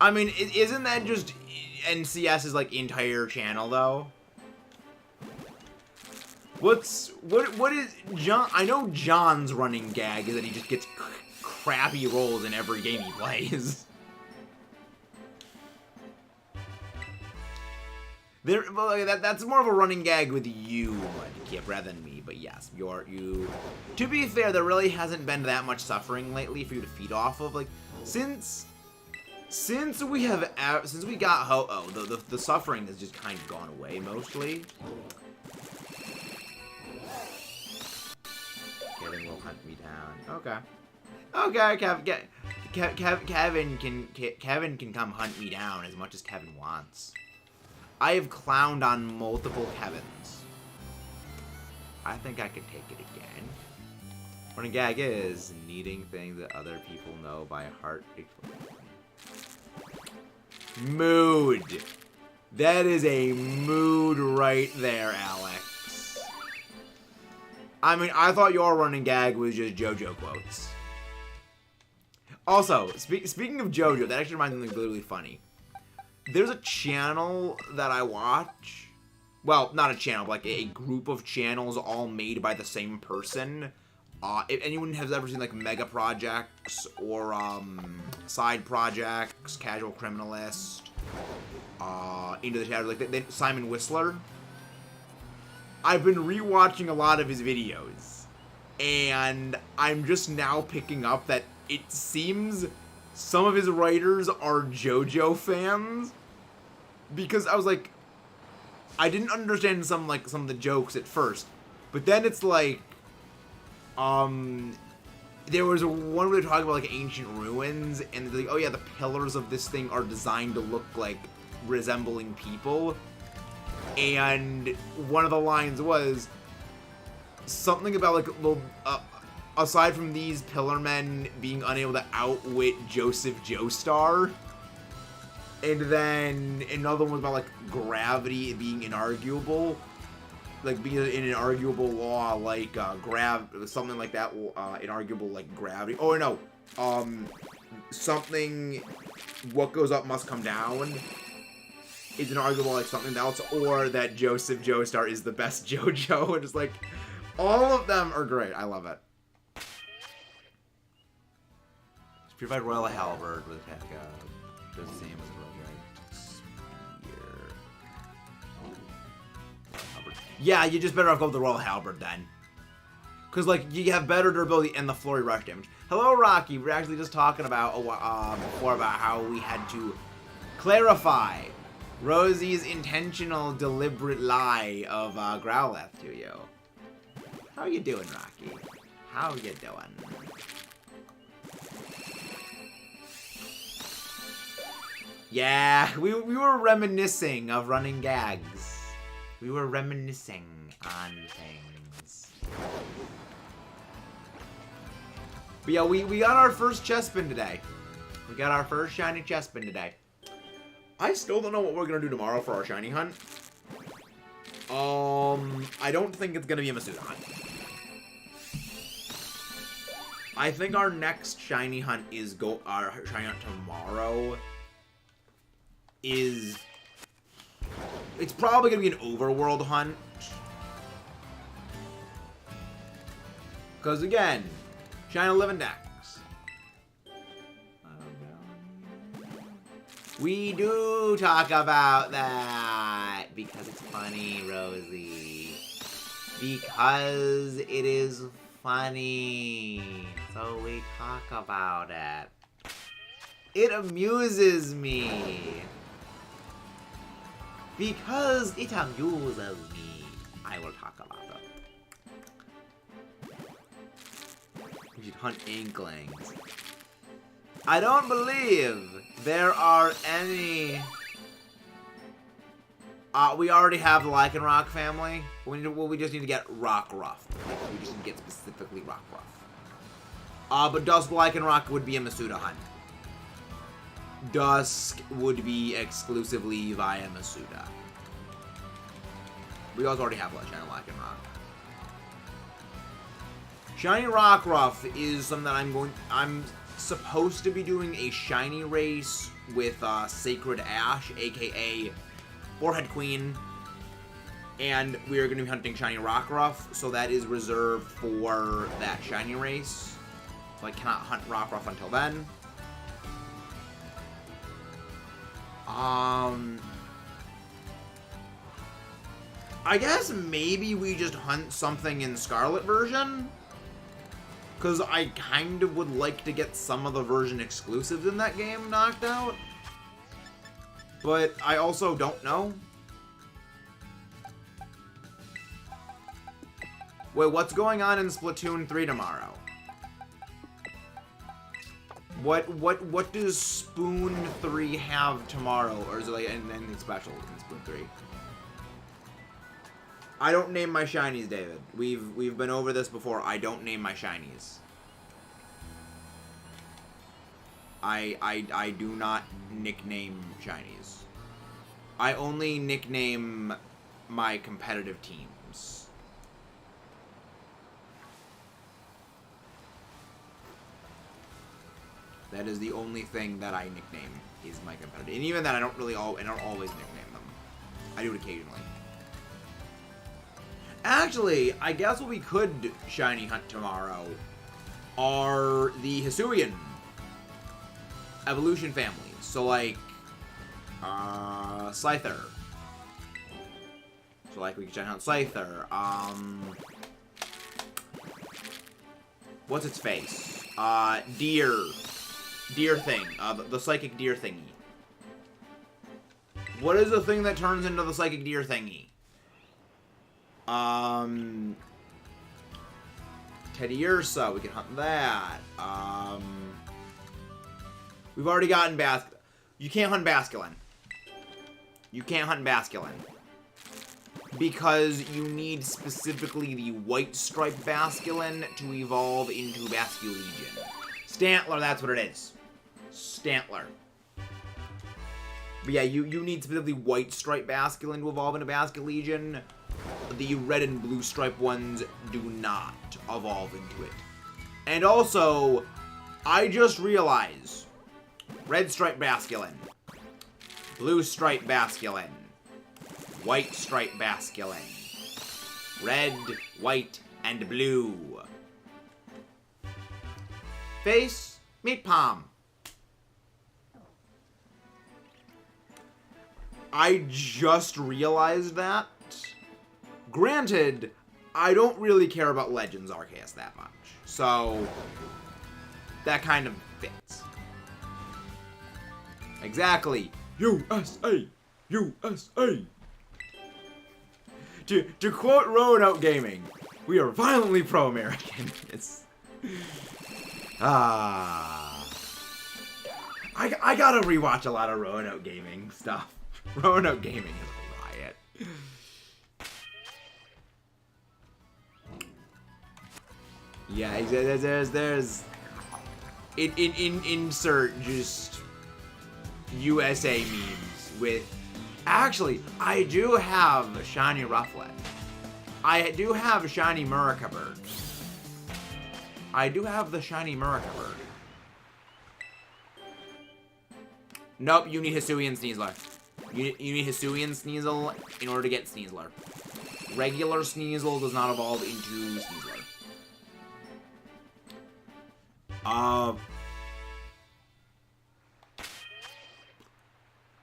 [SPEAKER 1] I mean, isn't that just NCS's, like, entire channel, though? What is John? I know John's running gag is that he just gets crappy rolls in every game he plays. That's more of a running gag with you, Mudkip, rather than me. But yes, you. To be fair, there really hasn't been that much suffering lately for you to feed off of. Like, since we got Ho-Oh, the suffering has just kind of gone away mostly. Kevin will hunt me down. Okay, Kevin can come hunt me down as much as Kevin wants. I have clowned on multiple Kevins. I think I can take it again. Running gag is needing things that other people know by heart. Mood. That is a mood right there, Alex. I mean, I thought your running gag was just JoJo quotes. Also, speaking of JoJo, that actually reminds me of something really funny. There's a channel that I watch. Well, not a channel, but like a group of channels all made by the same person. If anyone has ever seen like Mega Projects or Side Projects, Casual Criminalist, Into the Shadows, like Simon Whistler. I've been rewatching a lot of his videos, and I'm just now picking up that it seems some of his writers are JoJo fans, because I was like, I didn't understand some of the jokes at first, but then it's like, there was one where they talking about like ancient ruins, and they're like, oh yeah, the pillars of this thing are designed to look like resembling people, and one of the lines was something about like, well, aside from these pillar men being unable to outwit Joseph Joestar. And then another one was about like gravity being inarguable. Like being an inarguable law, like something like that, inarguable like gravity. Oh no, something, what goes up must come down is inarguable like something else, or that Joseph Joestar is the best JoJo. And just like, all of them are great. I love it. Purified Royal Halberd with attack does the same as a Royal Spear. Yeah, you just better off go with the Royal Halberd then. Because, like, you have better durability and the flurry rush damage. Hello, Rocky. We're actually just talking about before about how we had to clarify Rosie's intentional, deliberate lie of Growlithe to you. How you doing, Rocky? How you doing? Yeah, we were reminiscing of running gags. We were reminiscing on things. But yeah, we got our first CHESPIN today. We got our first shiny CHESPIN today. I still don't know what we're gonna do tomorrow for our shiny hunt. I don't think it's gonna be a Masuda hunt. I think our next shiny hunt is our shiny hunt tomorrow is... It's probably gonna be an overworld hunt. Because again, shiny 11 decks. We do talk about that because it's funny, Rosie. Because it is funny. So we talk about it. It amuses me. Because it amuses me. I will talk about it. We should hunt Inklings. I don't believe there are any... we already have the Lycanroc family. We just need to get Rockruff. We just need to get specifically Rockruff. But Dusk Lycanroc would be a Masuda hunt. Dusk would be exclusively via Masuda. We also already have Shiny Lycanroc. Shiny Rockruff is something that I'm supposed to be doing a shiny race with Sacred Ash, aka Forehead Queen, and we are going to be hunting shiny Rockruff, so that is reserved for that shiny race. So I cannot hunt Rockruff until then. I guess maybe we just hunt something in Scarlet version. Because I kind of would like to get some of the version exclusives in that game knocked out. But I also don't know. Wait, what's going on in Splatoon 3 tomorrow? What does Spoon 3 have tomorrow? Or is it like anything special in Spoon 3? I don't name my shinies, David. We've been over this before. I don't name my shinies. I do not nickname shinies. I only nickname my competitive teams. That is the only thing that I nickname is my competitive. And even that, I don't always nickname them. I do it occasionally. Actually, I guess what we could shiny hunt tomorrow are the Hisuian evolution families. So like Scyther. So like we can shiny hunt Scyther. What's its face? Deer thing. The psychic deer thingy. What is the thing that turns into the psychic deer thingy? Teddy Ursa, we can hunt that. We've already gotten You can't hunt Basculin. You can't hunt Basculin. Because you need specifically the white striped Basculin to evolve into Basculegion. Stantler, that's what it is. Stantler. But yeah, you need specifically white striped Basculin to evolve into Basculegion. The red and blue stripe ones do not evolve into it. And also, I just realized, red stripe Basculin, blue stripe Basculin, white stripe Basculin, red, white, and blue. Face, meat palm. I just realized that. Granted, I don't really care about Legends Arceus that much. So, that kind of fits. Exactly. USA! USA! To quote Roanoke Gaming, we are violently pro-American. It's... I gotta rewatch a lot of Roanoke Gaming stuff. Roanoke Gaming is a riot. Yeah, there's insert just USA memes with. Actually, I do have a shiny Rufflet. I do have a shiny Murkabird. I do have the shiny Murkabird. Nope, you need Hisuian Sneasler. You need Hisuian Sneasel in order to get Sneasler. Regular Sneasel does not evolve into Sneasler.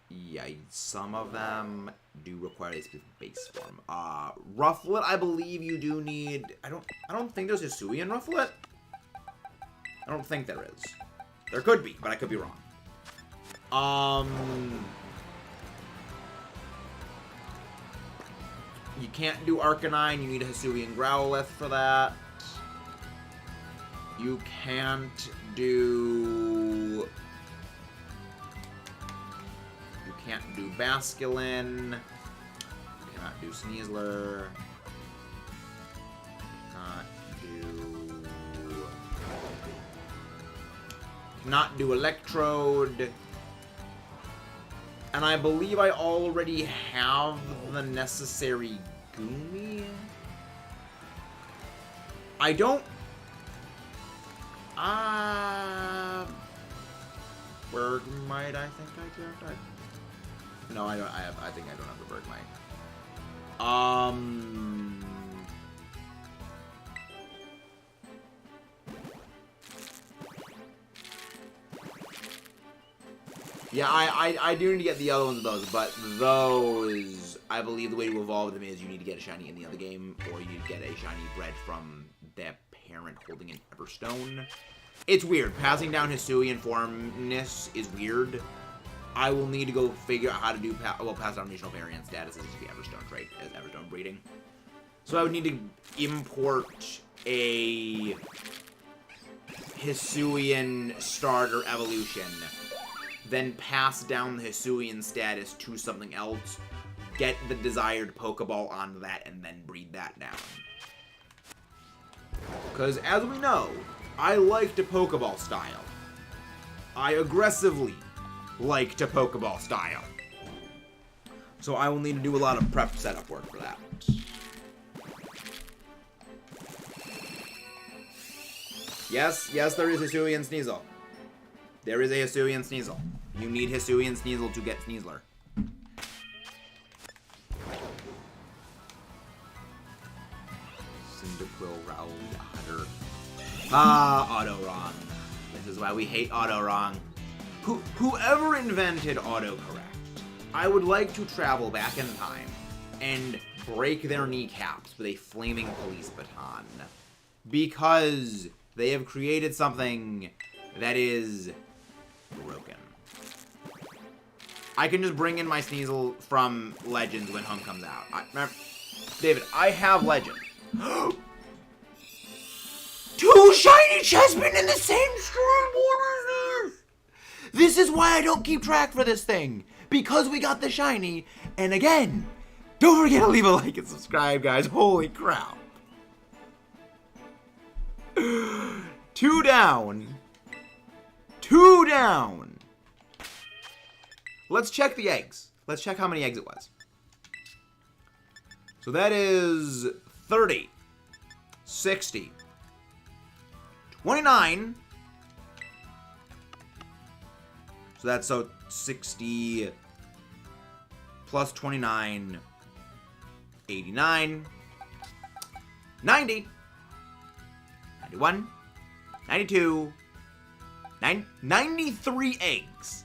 [SPEAKER 1] Yeah, some of them do require a specific base form. Rufflet, I believe you do need. I don't think there's Hisuian Rufflet. I don't think there is. There could be, but I could be wrong. You can't do Arcanine. You need a Hisuian Growlithe for that. You can't do. You can't do Basculin. You cannot do Sneasler. Cannot do Electrode. And I believe I already have the necessary Goomy. I don't. Bergmite, I think I do. No, I don't. I think I don't have the Bergmite. Yeah, I do need to get the other ones of those, but those, I believe the way to evolve them is you need to get a shiny in the other game, or you need to get a shiny bred from their parent holding an Everstone. It's weird. Passing down Hisuian formness is weird. I will need to go figure out how to do, pass down regional variant status as the Everstone trait, as Everstone breeding. So I would need to import a Hisuian starter evolution, then pass down the Hisuian status to something else, get the desired Pokeball onto that, and then breed that down. Because, as we know, I like to Pokeball style. I aggressively like to Pokeball style. So I will need to do a lot of prep setup work for that. Yes, there is Hisuian Sneasel. There is a Hisuian Sneasel. You need Hisuian Sneasel to get Sneasler. Cyndaquil, Rowlet, Otter. Auto-Wrong. This is why we hate Auto-Wrong. Whoever invented autocorrect, I would like to travel back in time and break their kneecaps with a flaming police baton. Because they have created something that is broken. I can just bring in my Sneasel from Legends when Home comes out. Remember, David, I have Legend. 2 shiny Chespin in the same stream. What is this? This is why I don't keep track for this thing. Because we got the shiny. And again, don't forget to leave a like and subscribe, guys. Holy crap. 2 down. 2 down. Let's check the eggs. Let's check how many eggs it was. So that is 30, 60, 29. So that's 60 plus 29, 89, 90, 91, 92, 93 eggs.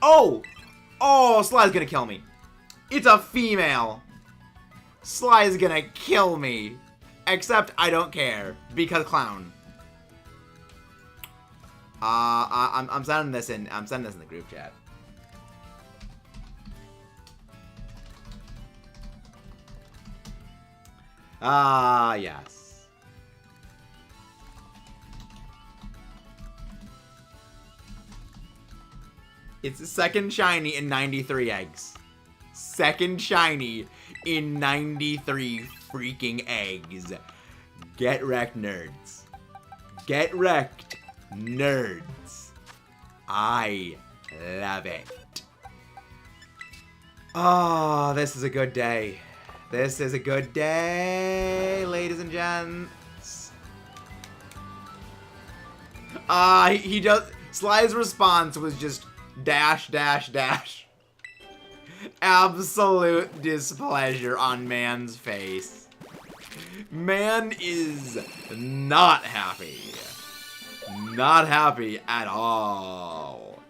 [SPEAKER 1] Oh, Sly's gonna kill me. It's a female. Sly is gonna kill me. Except I don't care, because clown. I'm sending this in. I'm sending this in the group chat. Yes. It's the second shiny in 93 eggs. Second shiny in 93 freaking eggs. Get wrecked, nerds. Get wrecked, nerds. I love it. Oh, this is a good day. This is a good day, ladies and gents. He just... Sly's response was just dash, dash, dash. Absolute displeasure on man's face. Man is not happy. Not happy at all.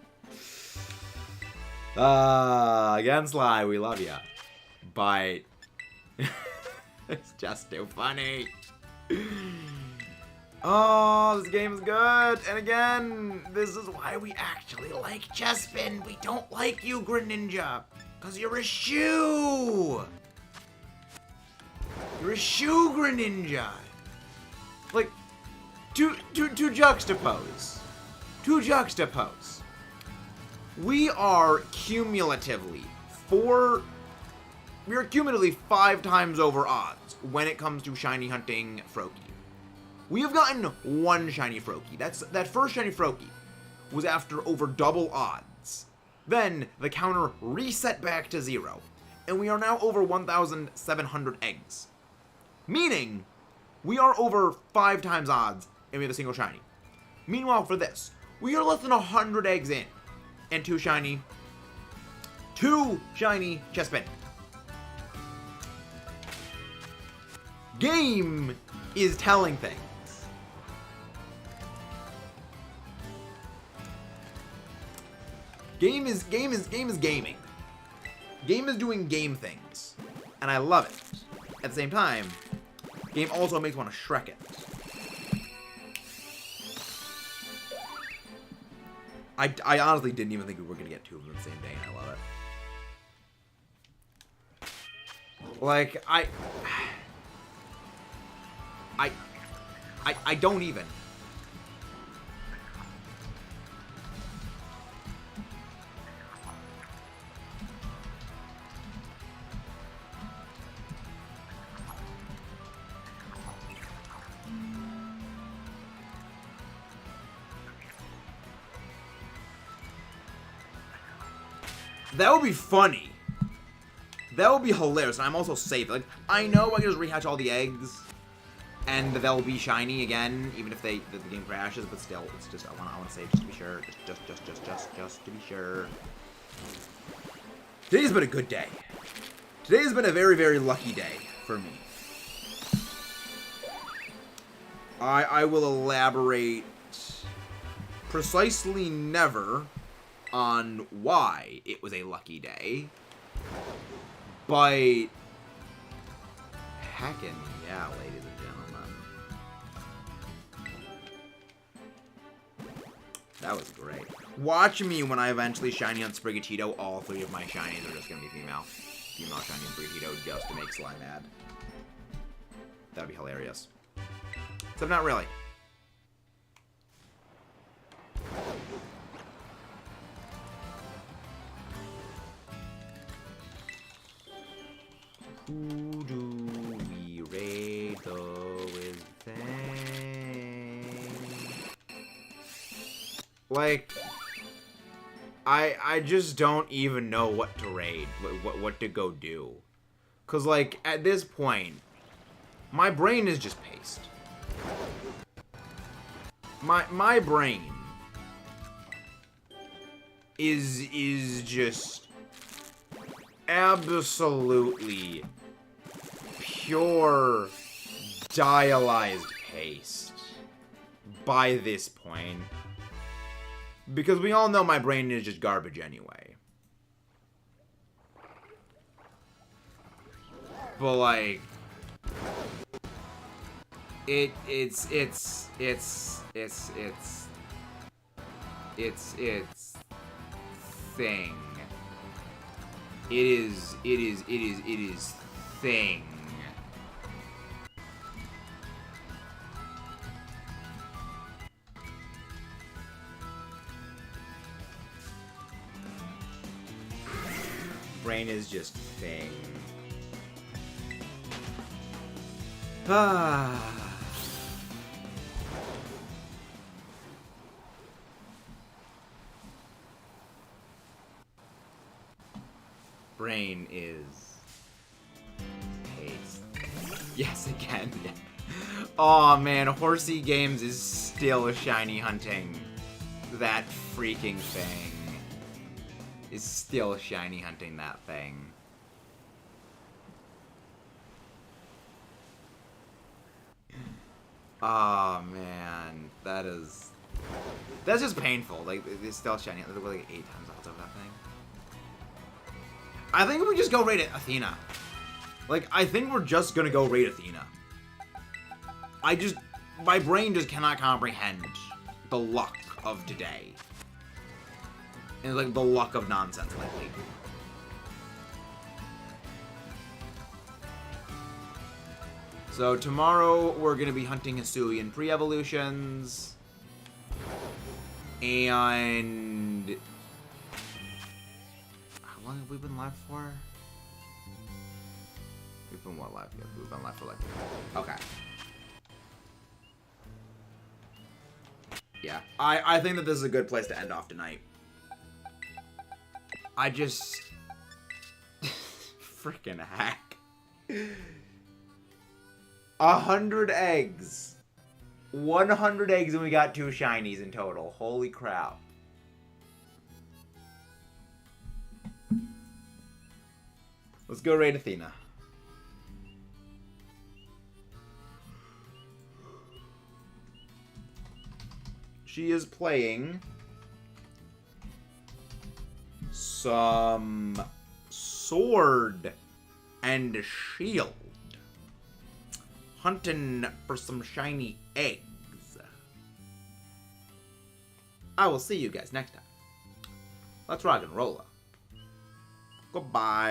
[SPEAKER 1] Again, Sly, we love ya. But it's just too funny. Oh, this game is good. And again, this is why we actually like CHESPIN. We don't like you, Greninja. Because you're a shoe. You're a shoe, Greninja. Like, to juxtapose. To juxtapose. We are cumulatively 5 times over odds when it comes to shiny hunting Froakie. We have gotten 1 shiny Froakie. That first shiny Froakie was after over double odds. Then the counter reset back to 0, and we are now over 1,700 eggs. Meaning, we are over 5 times odds, and we have a single shiny. Meanwhile, for this, we are less than 100 eggs in, and 2 shiny CHESPIN. Game is telling things. Game is gaming. Game is doing game things. And I love it. At the same time, game also makes me want to Shrek it. I honestly didn't even think we were going to get 2 of them the same day, and I love it. Like, I don't even. That would be funny. That would be hilarious, and I'm also safe. Like, I know I can just rehatch all the eggs, and they'll be shiny again, even if the game crashes. But still, it's just I want to save just to be sure, just to be sure. Today's been a good day. Today's been a very, very lucky day for me. I will elaborate precisely never on why it was a lucky day, but heckin' yeah, ladies and gentlemen. That was great. Watch me when I eventually shiny on Sprigatito. All 3 of my shinies are just gonna be female. Female shiny on Sprigatito just to make Sly mad. That'd be hilarious. Except not really. Who do we raid though with thing? Like, I just don't even know what to raid, what to go do. Cause like at this point, my brain is just paste. My brain is just absolutely pure dialyzed paste by this point. Because we all know my brain is just garbage anyway. But like, it's thing. It is thing. Brain is just thing. Ah. Brain is taste. Yes, again. Oh man, Horsey Games is still shiny hunting. That freaking thing is still shiny hunting that thing. Oh man, that's just painful. Like, it's still shiny. There's like 8 times odds of that thing. I think we just go raid Athena. Like, I think we're just gonna go raid Athena. My brain just cannot comprehend the luck of today. And like the luck of nonsense lately. So tomorrow we're gonna be hunting Hisuian pre-evolutions. And how long have we been live for? We've been what live? Yeah, we've been live for like okay. Yeah, I think that this is a good place to end off tonight. I just freaking heck. 100 eggs. 100 eggs and we got 2 shinies in total. Holy crap. Let's go raid Athena. She is playing some Sword and Shield. Hunting for some shiny eggs. I will see you guys next time. Let's rock and roll. Goodbye.